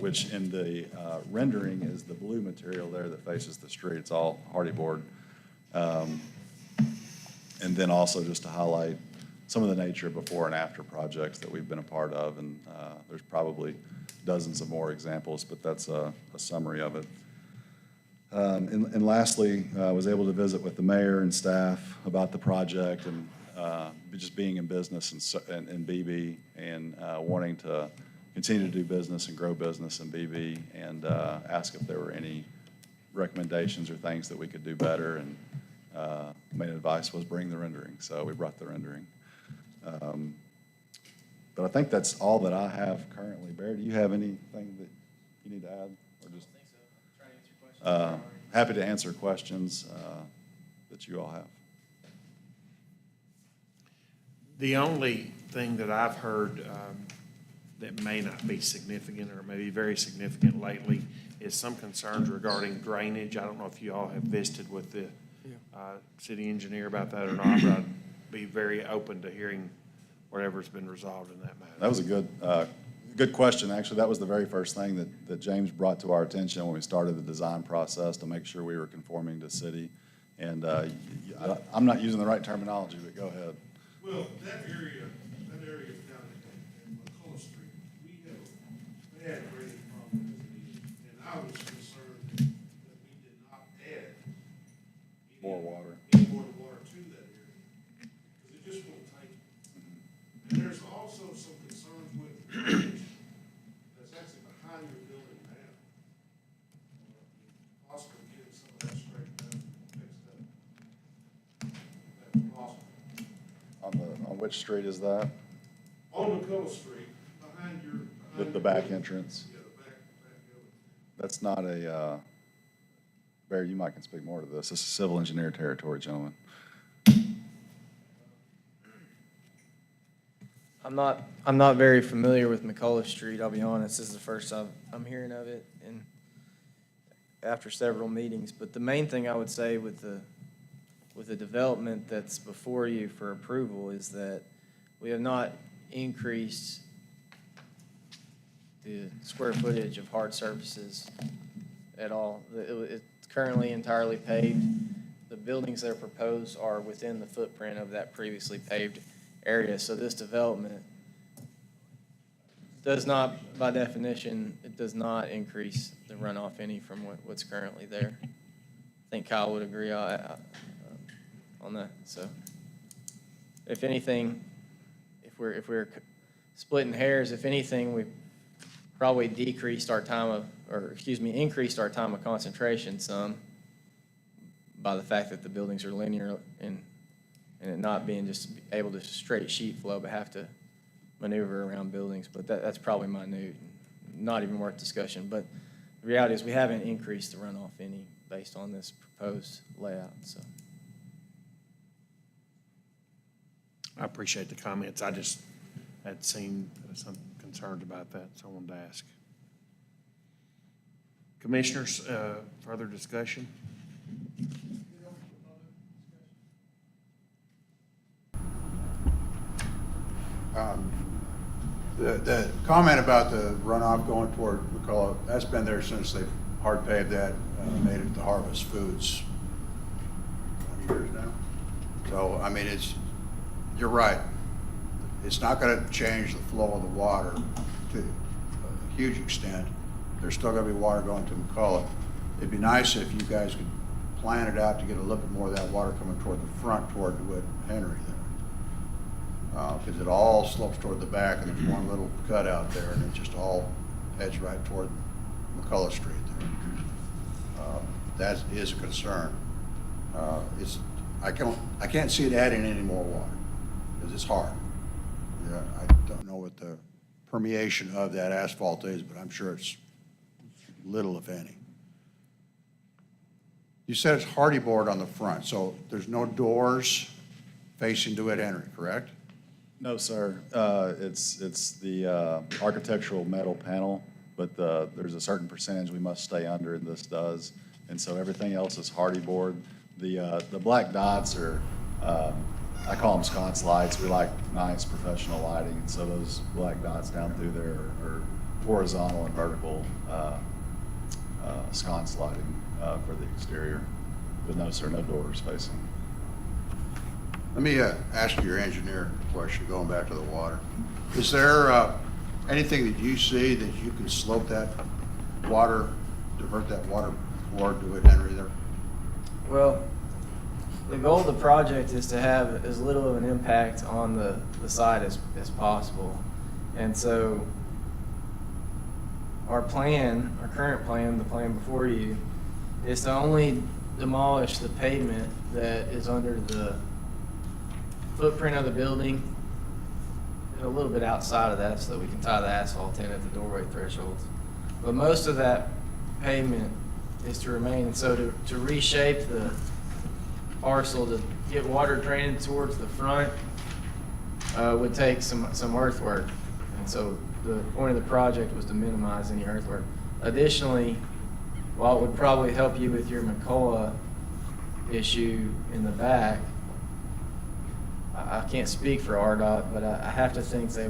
which in the rendering is the blue material there that faces the street. It's all hardy board. And then also just to highlight some of the nature of before and after projects that we've been a part of, and there's probably dozens of more examples, but that's a summary of it. And lastly, I was able to visit with the mayor and staff about the project, and just being in business in Beebe and wanting to continue to do business and grow business in Beebe, and ask if there were any recommendations or things that we could do better. And main advice was bring the rendering, so we brought the rendering. But I think that's all that I have currently. Barry, do you have anything that you need to add? Or just, happy to answer questions that you all have. The only thing that I've heard that may not be significant or maybe very significant lately is some concerns regarding drainage. I don't know if you all have visited with the city engineer about that or not, but I'd be very open to hearing whatever's been resolved in that matter. That was a good question. Actually, that was the very first thing that James brought to our attention when we started the design process, to make sure we were conforming to city. And I'm not using the right terminology, but go ahead. Well, that area down at McCullough Street, we have a bad drainage problem as it is. And I was concerned that we did not add More water. any more water to that area, because it just won't take. And there's also some concerns with drainage that's actually behind your building now. Possibly getting some of that straightened out, fixed up. That's possible. On which street is that? On McCullough Street, behind your. The back entrance? Yeah, the back building. That's not a, Barry, you might can speak more to this. This is civil engineer territory, gentlemen. I'm not very familiar with McCullough Street, I'll be honest. This is the first I'm hearing of it, and after several meetings. But the main thing I would say with the development that's before you for approval is that we have not increased the square footage of hard surfaces at all. It's currently entirely paved. The buildings that are proposed are within the footprint of that previously paved area. So this development does not, by definition, it does not increase the runoff any from what's currently there. I think Kyle would agree on that. So if anything, if we're splitting hairs, if anything, we probably increased our time of concentration some by the fact that the buildings are linear in and it not being just able to straight sheet flow, but have to maneuver around buildings. But that's probably minute, not even worth discussion. But the reality is we haven't increased the runoff any based on this proposed layout, so. I appreciate the comments. I just had seen some concerns about that, so I wanted to ask. Commissioners, further discussion? The comment about the runoff going toward McCullough, that's been there since they've hard paved that, made it to Harvest Foods 20 years now. So, I mean, you're right. It's not gonna change the flow of the water to a huge extent. There's still gonna be water going to McCullough. It'd be nice if you guys could plan it out to get a little bit more of that water coming toward the front, toward DeWitt Henry there. Because it all slopes toward the back, and there's one little cut out there, and it just all heads right toward McCullough Street there. That is a concern. I can't see it adding any more water, because it's hard. Yeah, I don't know what the permeation of that asphalt is, but I'm sure it's little, if any. You said it's hardy board on the front, so there's no doors facing DeWitt Henry, correct? No, sir. It's the architectural metal panel, but there's a certain percentage we must stay under, and this does. And so everything else is hardy board. The black dots are, I call them sconce lights. We like nice professional lighting, and so those black dots down through there are horizontal and vertical sconce lighting for the exterior. But no, sir, no doors facing. Let me ask your engineer a question, going back to the water. Is there anything that you see that you can slope that water, divert that water toward DeWitt Henry there? Well, the goal of the project is to have as little of an impact on the site as possible. And so our current plan, the plan before you, is to only demolish the pavement that is under the footprint of the building and a little bit outside of that so that we can tie the asphalt in at the doorway thresholds. But most of that pavement is to remain. And so to reshape the parcel to get water draining towards the front would take some earthwork. And so the point of the project was to minimize any earthwork. Additionally, while it would probably help you with your McCullough issue in the back, I can't speak for RDOT, but I have to think they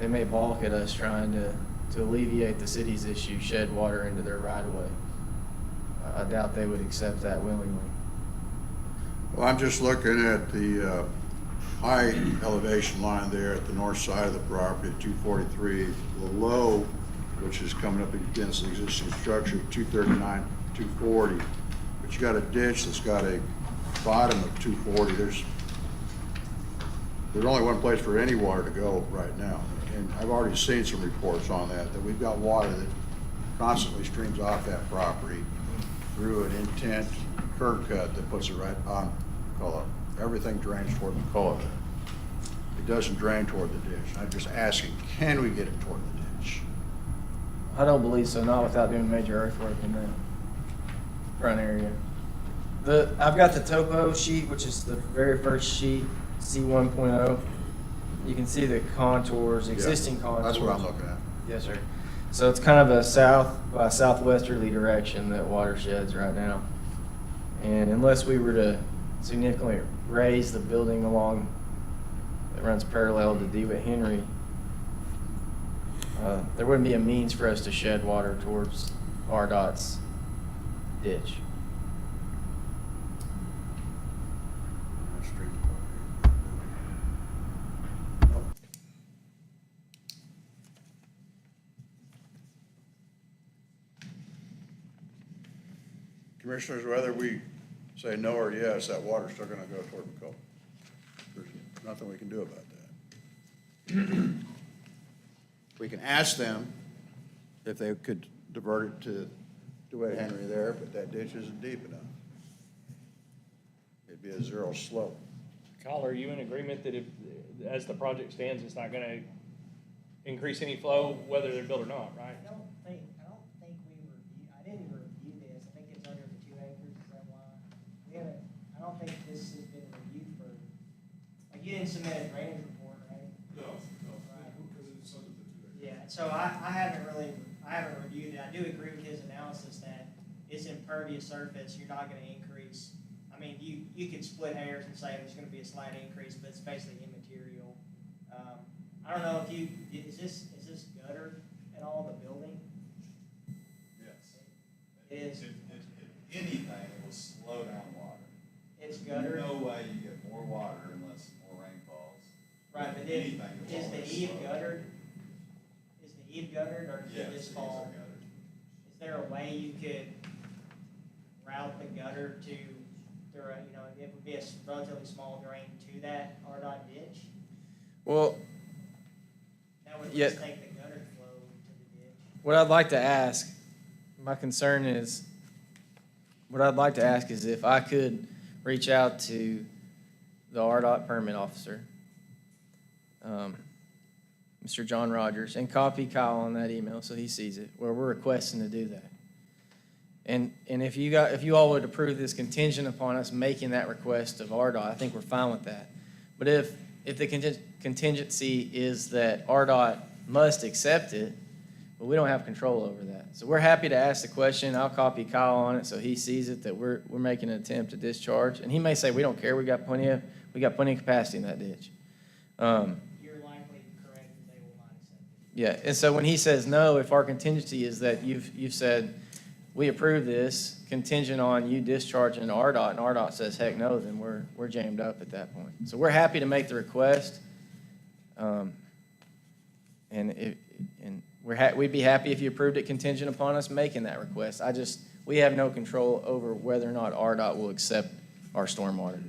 may balk at us trying to alleviate the city's issue, shed water into their right of way. I doubt they would accept that willingly. Well, I'm just looking at the high elevation line there at the north side of the property at 243, the low, which is coming up against the existing structure, 239, 240. But you got a ditch that's got a bottom of 240. There's only one place for any water to go right now. And I've already seen some reports on that we've got water that constantly streams off that property through an intent curb cut that puts it right on McCullough. Everything drains toward McCullough there. It doesn't drain toward the ditch. I'm just asking, can we get it toward the ditch? I don't believe so, not without doing major earthwork in that front area. I've got the topo sheet, which is the very first sheet, C1.0. You can see the contours, existing contours. That's what I'm looking at. Yes, sir. So it's kind of a south by southwesterly direction that watersheds right now. And unless we were to significantly raise the building along that runs parallel to DeWitt Henry, there wouldn't be a means for us to shed water towards RDOT's ditch. Commissioners, whether we say no or yes, that water's still gonna go toward McCullough. There's nothing we can do about that. We can ask them if they could divert it to DeWitt Henry there, but that ditch isn't deep enough. It It'd be a zero slope. Kyle, are you in agreement that if, as the project stands, it's not gonna increase any flow, whether they're built or not, right? I don't think we review, I didn't review this, I think it's under the 2 acres, is that why? We haven't, I don't think this has been reviewed for, like, you didn't submit a drainage report, right? No, Right. because it's under the 2 acres. Yeah, so I haven't reviewed it, I do agree with his analysis that it's impervious surface, you're not gonna increase. I mean, you could split hairs and say there's gonna be a slight increase, but it's basically immaterial. I don't know if is this gutter at all, the building? Yes. It is. If anything, it will slow down water. It's gutter? No way you get more water unless more rain falls. Right, but Anything will is the always eave slow. guttered? Is the eave guttered, or does Yes, it just these fall? are gutted. Is there a way you could route the gutter to, it would be a relatively small drain to that RDOT ditch? Well, That would Yeah. just take the gutter flow to the ditch. what I'd like to ask, my concern is, what I'd like to ask is if I could reach out to the RDOT permit officer, Mr. John Rogers, and copy Kyle on that email so he sees it, where we're requesting to do that. And if you all would approve this contingent upon us making that request of RDOT, I think we're fine with that. But if the contingency is that RDOT must accept it, but we don't have control over that. So we're happy to ask the question. I'll copy Kyle on it so he sees it, that we're making an attempt to discharge. And he may say, we don't care, we got plenty of capacity in that ditch. You're likely correct that they will not accept it. Yeah, and so when he says no, if our contingency is that you've said, we approve this contingent on you discharging to RDOT, and RDOT says heck no, then we're jammed up at that point. So we're happy to make the request. We'd be happy if you approved it contingent upon us making that request. We have no control over whether or not RDOT will accept our stormwater.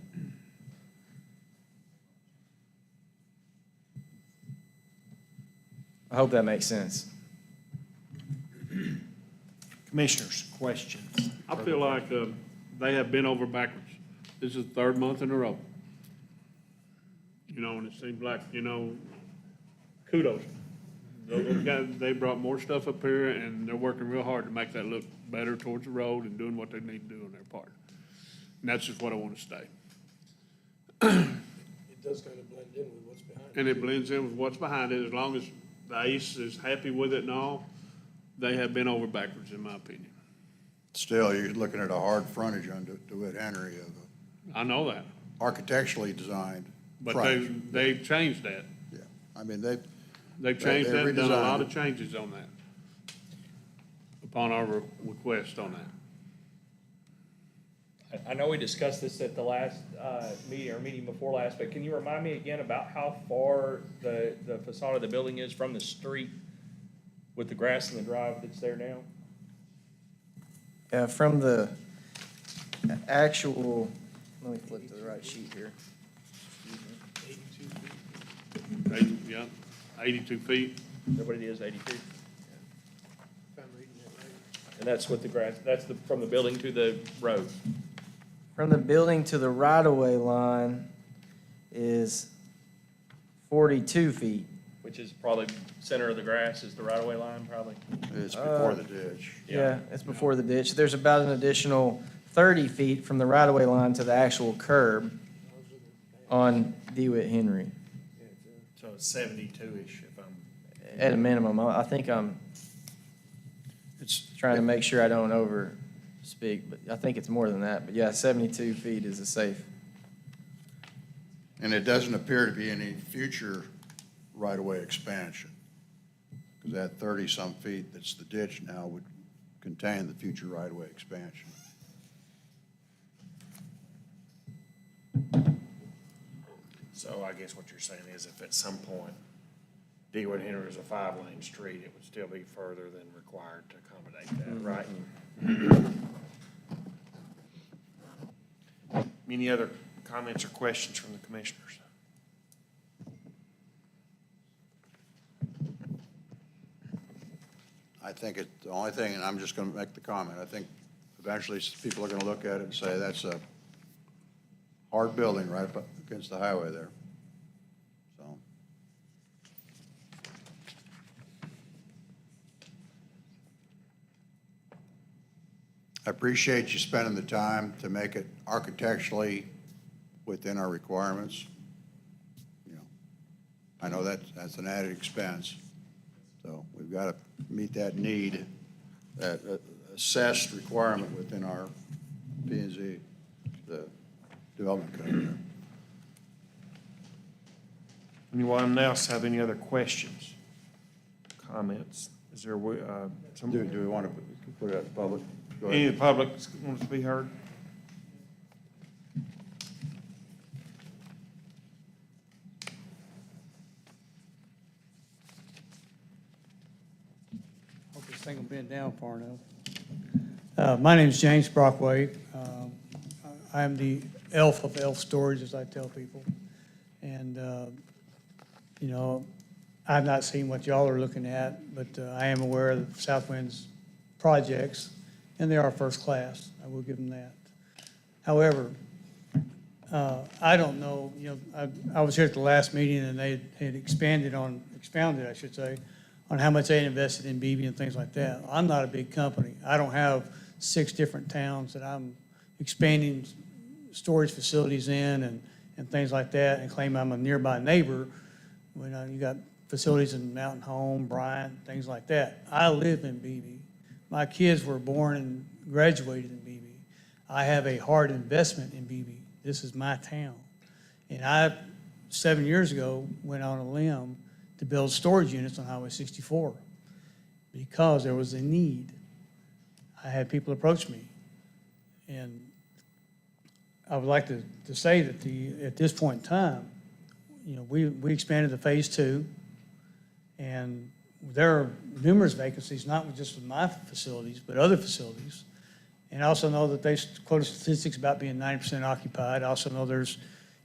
I hope that makes sense. Commissioners, questions? I feel like they have been over backwards. This is the 3rd month in a row. And it seems like, kudos. Those guys, they brought more stuff up here, and they're working real hard to make that look better towards the road and doing what they need to do on their part. And that's just what I want to say. It does kind of blend in with what's behind it. And it blends in with what's behind it. As long as the ACE is happy with it and all, they have been over backwards, in my opinion. Still, you're looking at a hard frontage on DeWitt Henry of I know that. architecturally designed But frontage. they've changed that. Yeah, I mean, they've Changed that and done a lot redesigned of it. changes on that, upon our request on that. I know we discussed this at the last meeting before last, but can you remind me again about how far the facade of the building is from the street with the grass and the drive that's there now? From the actual, let me flip to the right sheet here. 82 feet. Is that what it is, 82? If I'm reading it right. And that's with the grass, from the building to the road. From the building to the right-of-way line is 42 feet. Which is probably center of the grass is the right-of-way line, probably. It's before the ditch. Yeah, it's before the ditch. There's about an additional 30 feet from the right-of-way line to the actual curb on DeWitt Henry. So 72-ish if I'm. At a minimum, I think I'm trying to make sure I don't overspeak, but I think it's more than that. But yeah, 72 feet is a safe. And it doesn't appear to be any future right-of-way expansion, because that 30-some feet that's the ditch now would contain the future right-of-way expansion. So I guess what you're saying is if at some point DeWitt Henry is a 5-lane street, it would still be further than required to accommodate that, right? Any other comments or questions from the commissioners? I think the only thing, and I'm just gonna make the comment, I think eventually people are gonna look at it and say, that's a hard building right up against the highway there. So. I appreciate you spending the time to make it architecturally within our requirements. You know, I know that's an added expense, so we've got to meet that need, that assessed requirement within our P and Z, the development code there. Anyone else have any other questions, comments? Is there, some? Do we want to put it out to public? Go ahead. Any of the public wants to be heard? Hope this thing will bend down far enough. My name is James Brockway. I am the elf of elf storage, as I tell people. And, you know, I've not seen what y'all are looking at, but I am aware of Southwind's projects, and they are first class. I will give them that. However, I don't know, you know, I was here at the last meeting, and they had expounded, I should say, on how much they had invested in Beebe and things like that. I'm not a big company. I don't have 6 different towns that I'm expanding storage facilities in and things like that, and claim I'm a nearby neighbor when you got facilities in Mountain Home, Bryant, things like that. I live in Beebe. My kids were born and graduated in Beebe. I have a hard investment in Beebe. This is my town. And I, 7 years ago, went on a limb to build storage units on Highway 64 because there was a need. I had people approach me. And I would like to say that at this point in time, you know, we expanded to phase 2, and there are numerous vacancies, not just with my facilities, but other facilities. And I also know that they quoted statistics about being 90% occupied. I also know there's,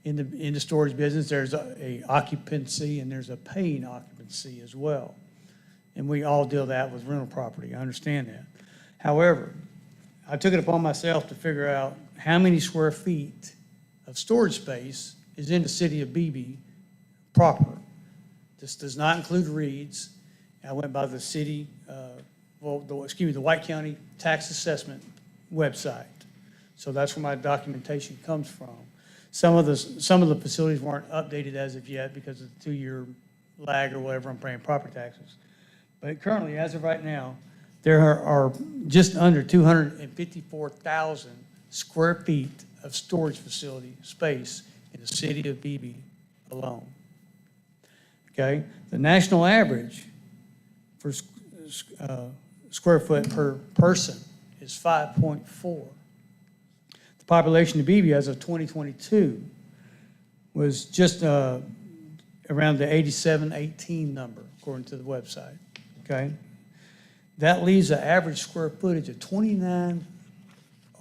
in the storage business, there's a occupancy and there's a paying occupancy as well. And we all deal that with rental property. I understand that. However, I took it upon myself to figure out how many square feet of storage space is in the city of Beebe proper. This does not include Reed's. I went by the city, the White County Tax Assessment website. So that's where my documentation comes from. Some of the facilities weren't updated as of yet because of the 2-year lag or whatever I'm paying property taxes. But currently, as of right now, there are just under 254,000 square feet of storage facility space in the city of Beebe alone. Okay? The national average for square foot per person is 5.4. The population of Beebe as of 2022 was just around the 8718 number, according to the website. Okay? That leaves an average square footage of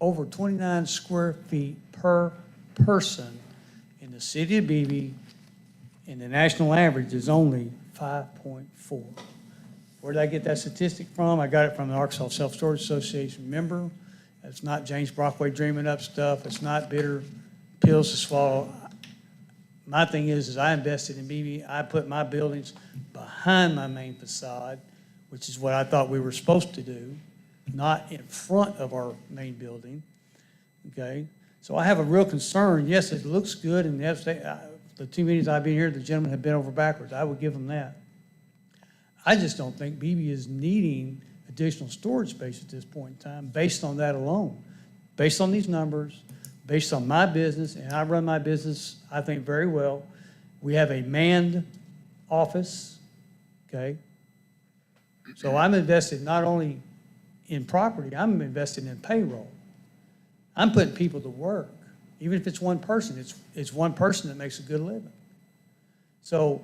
over 29 square feet per person in the city of Beebe, and the national average is only 5.4. Where did I get that statistic from? I got it from the Arkansas Self-Storage Association member. It's not James Brockway dreaming up stuff. It's not bitter pills to swallow. My thing is I invested in Beebe. I put my buildings behind my main facade, which is what I thought we were supposed to do, not in front of our main building, okay? So I have a real concern. Yes, it looks good, and yes, the 2 meetings I've been here, the gentlemen have been over backwards. I would give them that. I just don't think Beebe is needing additional storage space at this point in time based on that alone. Based on these numbers, based on my business, and I run my business, I think, very well. We have a manned office, okay? So I'm invested not only in property, I'm invested in payroll. I'm putting people to work. Even if it's one person, it's one person that makes a good living. So,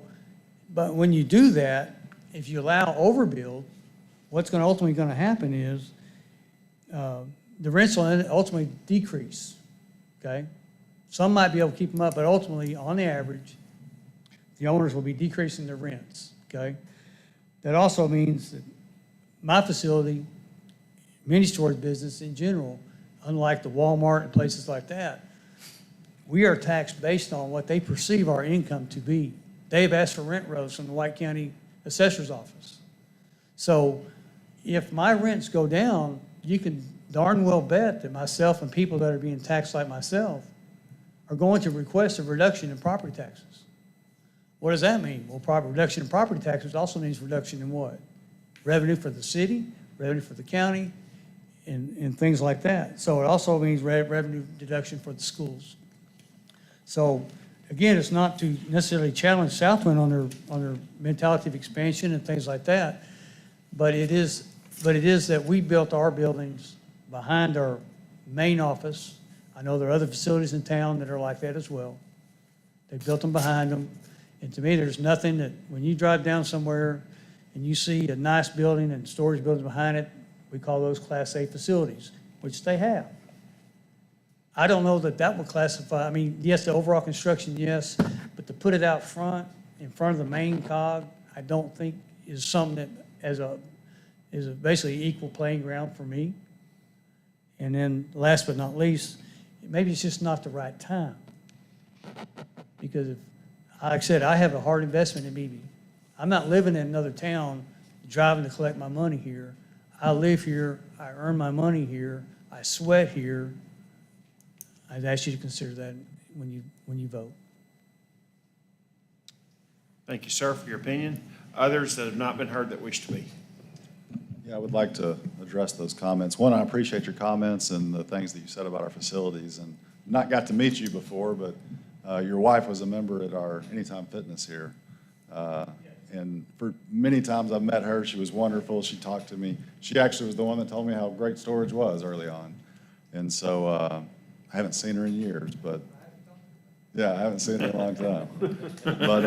but when you do that, if you allow overbuild, what's ultimately going to happen is the rents will ultimately decrease, okay? Some might be able to keep them up, but ultimately, on the average, the owners will be decreasing their rents, okay? That also means that my facility, mini storage business in general, unlike the Walmart and places like that, we are taxed based on what they perceive our income to be. They've asked for rent rolls from the White County Assessor's Office. So if my rents go down, you can darn well bet that myself and people that are being taxed like myself are going to request a reduction in property taxes. What does that mean? Well, reduction in property taxes also means reduction in what? Revenue for the city, revenue for the county, and things like that. So it also means revenue deduction for the schools. So again, it's not to necessarily challenge Southwind on their mentality of expansion and things like that, but it is that we built our buildings behind our main office. I know there are other facilities in town that are like that as well. They built them behind them. And to me, there's nothing that, when you drive down somewhere and you see a nice building and storage buildings behind it, we call those Class A facilities, which they have. I don't know that that would classify, I mean, yes, the overall construction, yes, but to put it out front, in front of the main cog, I don't think is something that is a basically equal playing ground for me. And then last but not least, maybe it's just not the right time. Because if, like I said, I have a hard investment in Beebe. I'm not living in another town, driving to collect my money here. I live here, I earn my money here, I sweat here. I'd ask you to consider that when you vote. Thank you, sir, for your opinion. Others that have not been heard that wish to be. Yeah, I would like to address those comments. One, I appreciate your comments and the things that you said about our facilities. And not got to meet you before, but your wife was a member at our Anytime Fitness here. And for many times I've met her, she was wonderful. She talked to me. She actually was the one that told me how great storage was early on. And so I haven't seen her in years, but yeah, I haven't seen her in a long time. But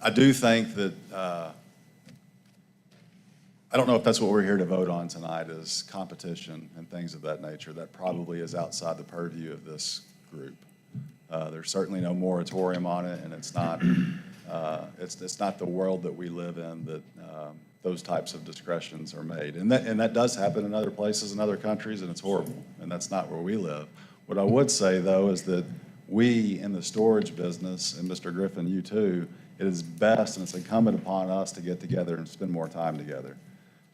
I do think that, I don't know if that's what we're here to vote on tonight, is competition and things of that nature. That probably is outside the purview of this group. There's certainly no moratorium on it, and it's not the world that we live in that those types of discretions are made. And that does happen in other places, in other countries, and it's horrible, and that's not where we live. What I would say, though, is that we in the storage business, and Mr. Griffin, you too, it is best and it's incumbent upon us to get together and spend more time together.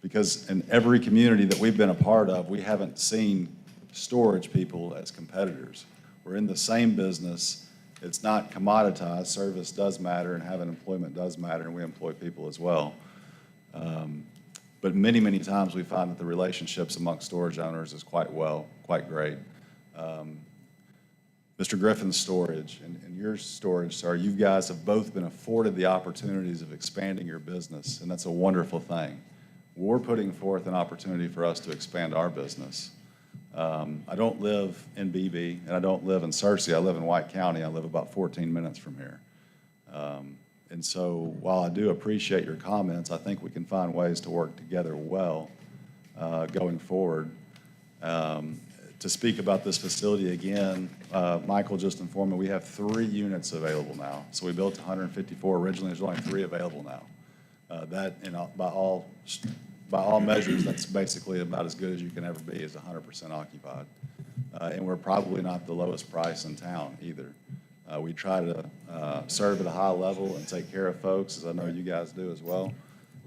Because in every community that we've been a part of, we haven't seen storage people as competitors. We're in the same business. It's not commoditized. Service does matter, and having employment does matter, and we employ people as well. But many, many times we find that the relationships amongst storage owners is quite great. Mr. Griffin's storage and your storage, sir, you guys have both been afforded the opportunities of expanding your business, and that's a wonderful thing. We're putting forth an opportunity for us to expand our business. I don't live in Beebe, and I don't live in Searcy. I live in White County. I live about 14 minutes from here. And so while I do appreciate your comments, I think we can find ways to work together well going forward. To speak about this facility again, Michael just informed me we have 3 units available now. So we built 154 originally. There's only 3 available now. That, and by all measures, that's basically about as good as you can ever be, is 100% occupied. And we're probably not the lowest price in town either. We try to serve at a high level and take care of folks, as I know you guys do as well.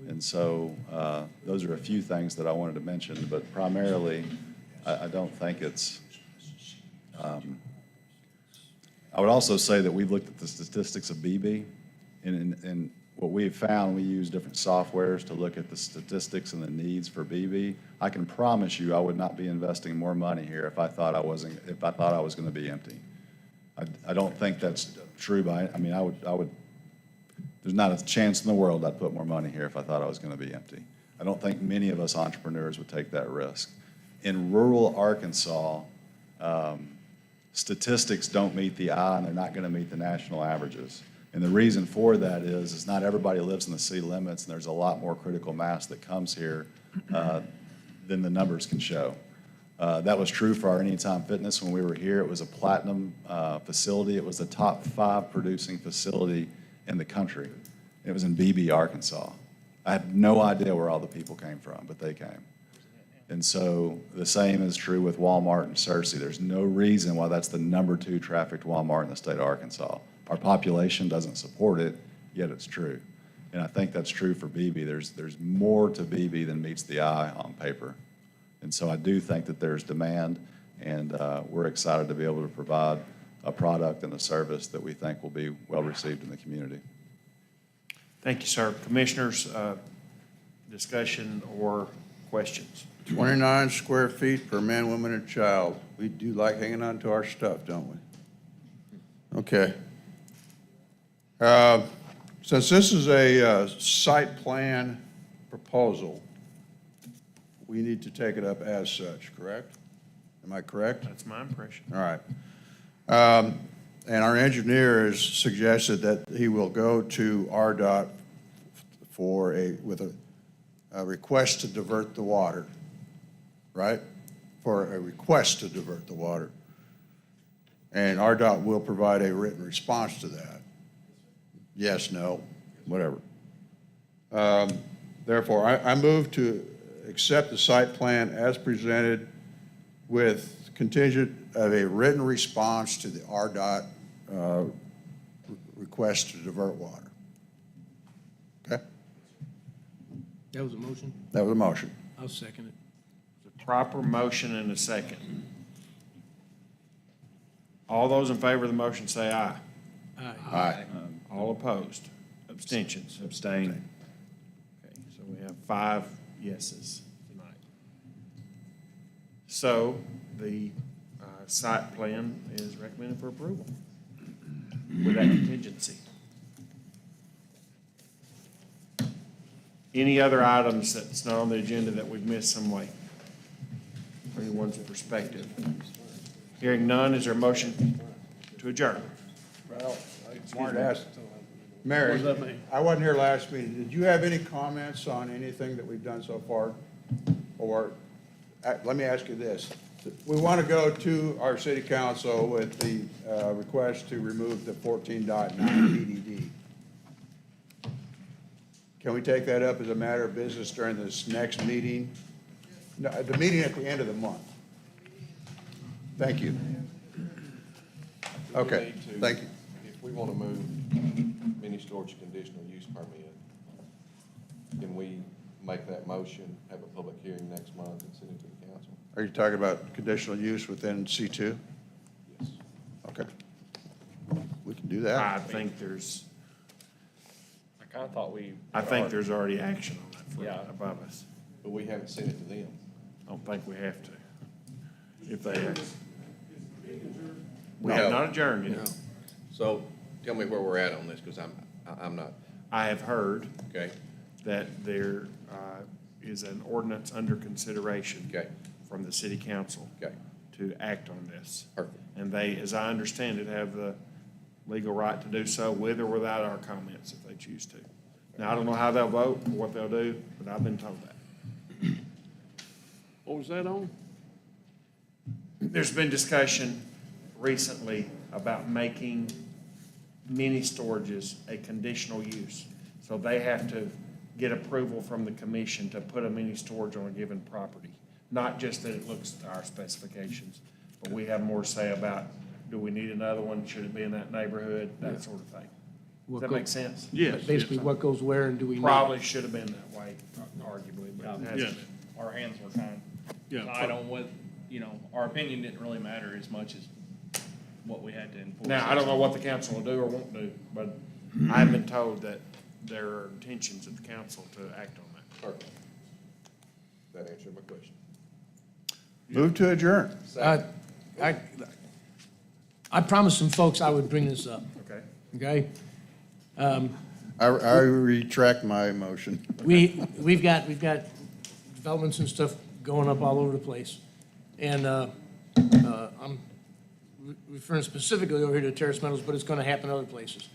And so those are a few things that I wanted to mention, but primarily, I don't think it's, I would also say that we've looked at the statistics of Beebe, and what we've found, we use different softwares to look at the statistics and the needs for Beebe. I can promise you I would not be investing more money here if I thought I was going to be empty. I don't think that's true I would, there's not a chance in the world I'd put more money here if I thought I was going to be empty. I don't think many of us entrepreneurs would take that risk. In rural Arkansas, statistics don't meet the eye, and they're not going to meet the national averages. And the reason for that is not everybody lives in the city limits, and there's a lot more critical mass that comes here than the numbers can show. That was true for our Anytime Fitness when we were here. It was a platinum facility. It was the top 5 producing facility in the country. It was in Beebe, Arkansas. I had no idea where all the people came from, but they came. And so the same is true with Walmart and Searcy. There's no reason why that's the number 2 trafficked Walmart in the state of Arkansas. Our population doesn't support it, yet it's true. And I think that's true for Beebe. There's more to Beebe than meets the eye on paper. And so I do think that there's demand, and we're excited to be able to provide a product and a service that we think will be well received in the community. Thank you, sir. Commissioners, discussion or questions? 29 square feet per man, woman, and child. We do like hanging on to our stuff, don't we? Okay. Since this is a site plan proposal, we need to take it up as such, correct? Am I correct? That's my impression. All right. And our engineer has suggested that he will go to RDOT with a request to divert the water, right? For a request to divert the water. And RDOT will provide a written response to that. Yes, no, whatever. Therefore, I move to accept the site plan as presented with contingent of a written response to the RDOT request to divert water. Okay? That was a motion? That was a motion. I'll second it. The proper motion and a second. All those in favor of the motion say aye. Aye. Aye. All opposed? Abstentions? Abstain. Okay, so we have 5 yeses tonight. So the site plan is recommended for approval with that contingency. Any other items that's not on the agenda that we've missed some way? From anyone's perspective? Hearing none, is there a motion to adjourn? Well, I wanted to ask, Mary, What does that mean? I wasn't here last meeting. Did you have any comments on anything that we've done so far? Or, let me ask you this. We want to go to our city council with the request to remove the 14.9 PDD. Can we take that up as a matter of business during this next meeting? No, the meeting at the end of the month. Thank you. Okay, thank you. If we want to move mini storage conditional use permit, can we make that motion, have a public hearing next month and send it to the council? Are you talking about conditional use within C2? Yes. Okay. We can do that. I think there's, I kind of thought I think there's already action on that for Yeah. above us. But we haven't sent it to them. I don't think we have to. If they have. We No. have not adjourned yet. So tell me where we're at on this, because I'm not, I have heard okay? that there is an ordinance under consideration Okay. from the city council Okay. to act on this. Perfect. And they, as I understand it, have the legal right to do so with or without our comments if they choose to. Now, I don't know how they'll vote or what they'll do, but I've been told that. What was that on? There's been discussion recently about making mini storages a conditional use. So they have to get approval from the commission to put a mini storage on a given property. Not just that it looks to our specifications, but we have more to say about, do we need another one? Should it be in that neighborhood? That sort of thing. Does that make sense? Yes. Basically, what goes where and do we know? Probably should have been that way, arguably, but it Yes. hasn't been. our hands were kind Yeah. of tied on what, our opinion didn't really matter as much as what we had to enforce. Now, I don't know what the council will do or won't do, but I've been told that there are intentions of the council to act on that. Perfect. That answered my question. Move to adjourn. I promised some folks I would bring this up, Okay. okay? I retract my motion. We've got developments and stuff going up all over the place. And I'm referring specifically over here to Terrace Meadows, but it's gonna happen other places.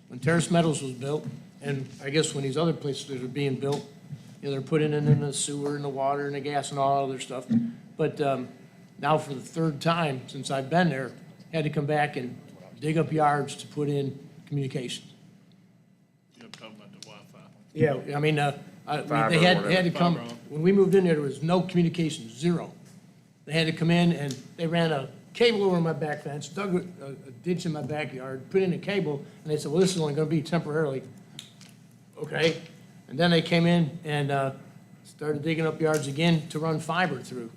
When Terrace Meadows was built, and I guess when these other places that are being built, they're putting in the sewer and the water and the gas and all other stuff. But now for the third time since I've been there, had to come back and dig up yards to put in communications. You're talking about the Wi-Fi. Yeah, I mean, Fiber They or had to whatever. come, Fiber on. when we moved in there was no communication, zero. They had to come in and they ran a cable over my back fence, dug a ditch in my backyard, put in a cable, and they said, well, this is only gonna be temporarily. Okay? And then they came in and, started digging up yards again to run fiber through.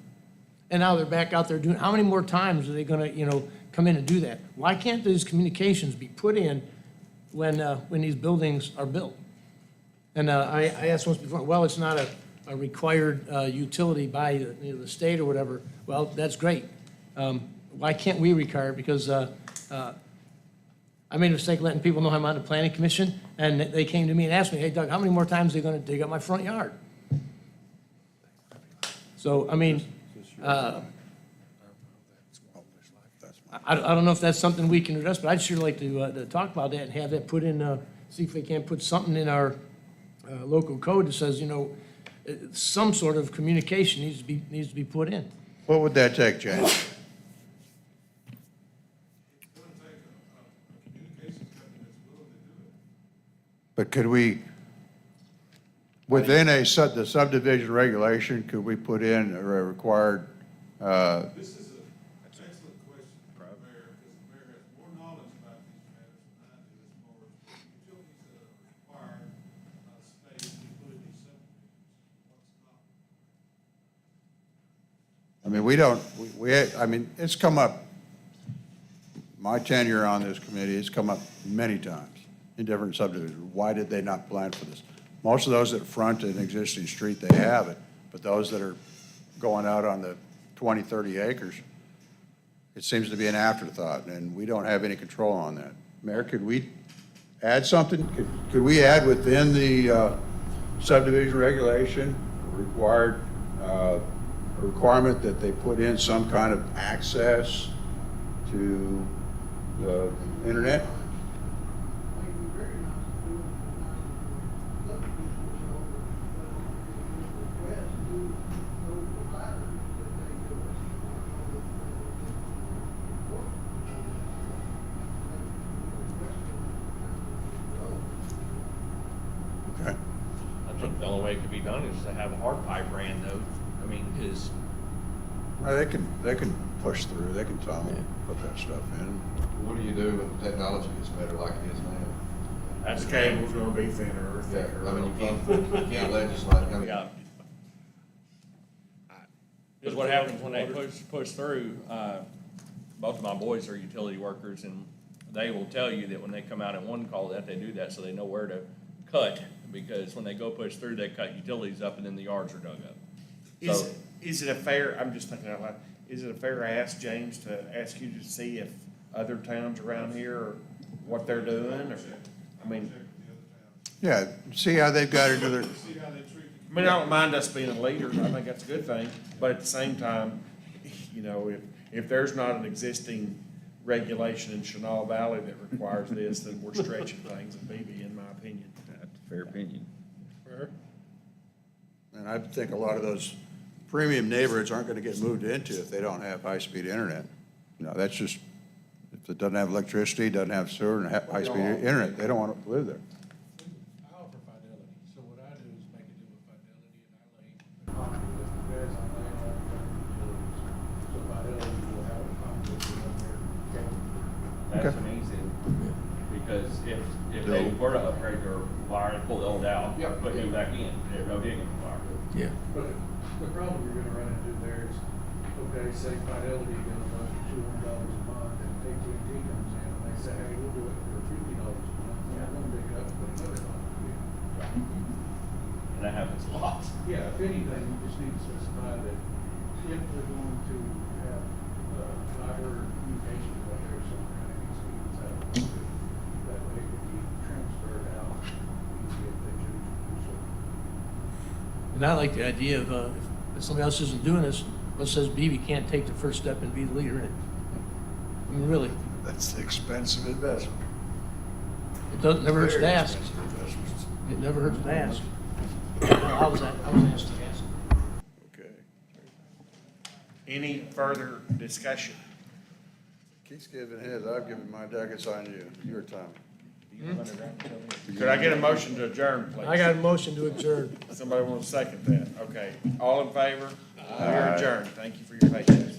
And now they're back out there doing, how many more times are they gonna, come in and do that? Why can't these communications be put in when these buildings are built? And I asked once before, well, it's not a required utility by the state or whatever. Well, that's great. Why can't we require it? Because I made a mistake letting people know I'm on the planning commission, and they came to me and asked me, hey, Doug, how many more times are they gonna dig up my front yard? So, I mean, I don't know if that's something we can address, but I'd sure like to talk about that and have that put in, see if we can put something in our local code that says, some sort of communication needs to be put in. What would that take, James? It's gonna take a communications company that's willing to do it. But could we, within the subdivision regulation, could we put in a required, This is an excellent question, Mayor, because the mayor has more knowledge about these matters than I do as far as utilities that require space to put in these subdivisions. What's not? I mean, I mean, it's come up, my tenure on this committee, it's come up many times in different subdivisions. Why did they not plan for this? Most of those that front an existing street, they have it, but those that are going out on the 20, 30 acres, it seems to be an afterthought, and we don't have any control on that. Mayor, could we add something? Could we add within the subdivision regulation requirement that they put in some kind of access to the internet? Okay. I think the only way it could be done is to have a hard pipe ran though. I mean, is, Well, they can push through, they can tunnel, put that stuff in. What do you do when the technology gets better like it is now? that's The cable's gonna be thinner or Yeah, thicker. I mean, you can't legislate, I mean, yeah. Because what happens when they push through, both of my boys are utility workers, and they will tell you that when they come out in one call that they do that so they know where to cut, because when they go push through, they cut utilities up and then the yards are dug up. So, Is it a fair, I'm just thinking out loud, is it a fair ask, James, to ask you to see if other towns around here are what they're doing, or, I mean, Yeah, see how they've got into their, See how they treat the I mean, I don't mind us being a leader, I think that's a good thing, but at the same time, if there's not an existing regulation in Chenal Valley that requires this, then we're stretching things in Beebe, in my opinion. that's a fair opinion. and I think a lot of those premium neighborhoods aren't gonna get moved into if they don't have high-speed internet. That's just, if it doesn't have electricity, doesn't have sewer, and high-speed internet, they don't wanna live there. I offer fidelity, so what I do is make a deal with fidelity, and I lay contract with the guys on laying all the utilities. So fidelity will have a contract with them there. that's an easy, because if they were to upgrade their wire and pull the old out, put new back in, there's no digging required. Yeah. But the problem you're gonna run into there is, okay, say Fidelity goes up to $200 a month, and AT&T comes in, and they say, hey, we'll do it for $50 a month, and I'm gonna pick it up and put another contract in. And that happens a lot. Yeah, if anything, you just need to specify that if they're going to have, fiber communication right there somewhere, it needs to be inside of the code. That way it can be transferred out easy if they choose to do so. And I like the idea of, if somebody else isn't doing this, what says Beebe can't take the first step and be the leader in it? I mean, really, That's an expensive investment. it doesn't, never hurts to Very ask. expensive investment. It never hurts to ask. I was asked to ask. Okay. Any further discussion? Keith's giving his, I've given mine, Doug, it's on you, your time. Could I get a motion to adjourn, please? I got a motion to adjourn. Somebody want to second that? Okay. All in favor? We're adjourned. Thank you for your patience.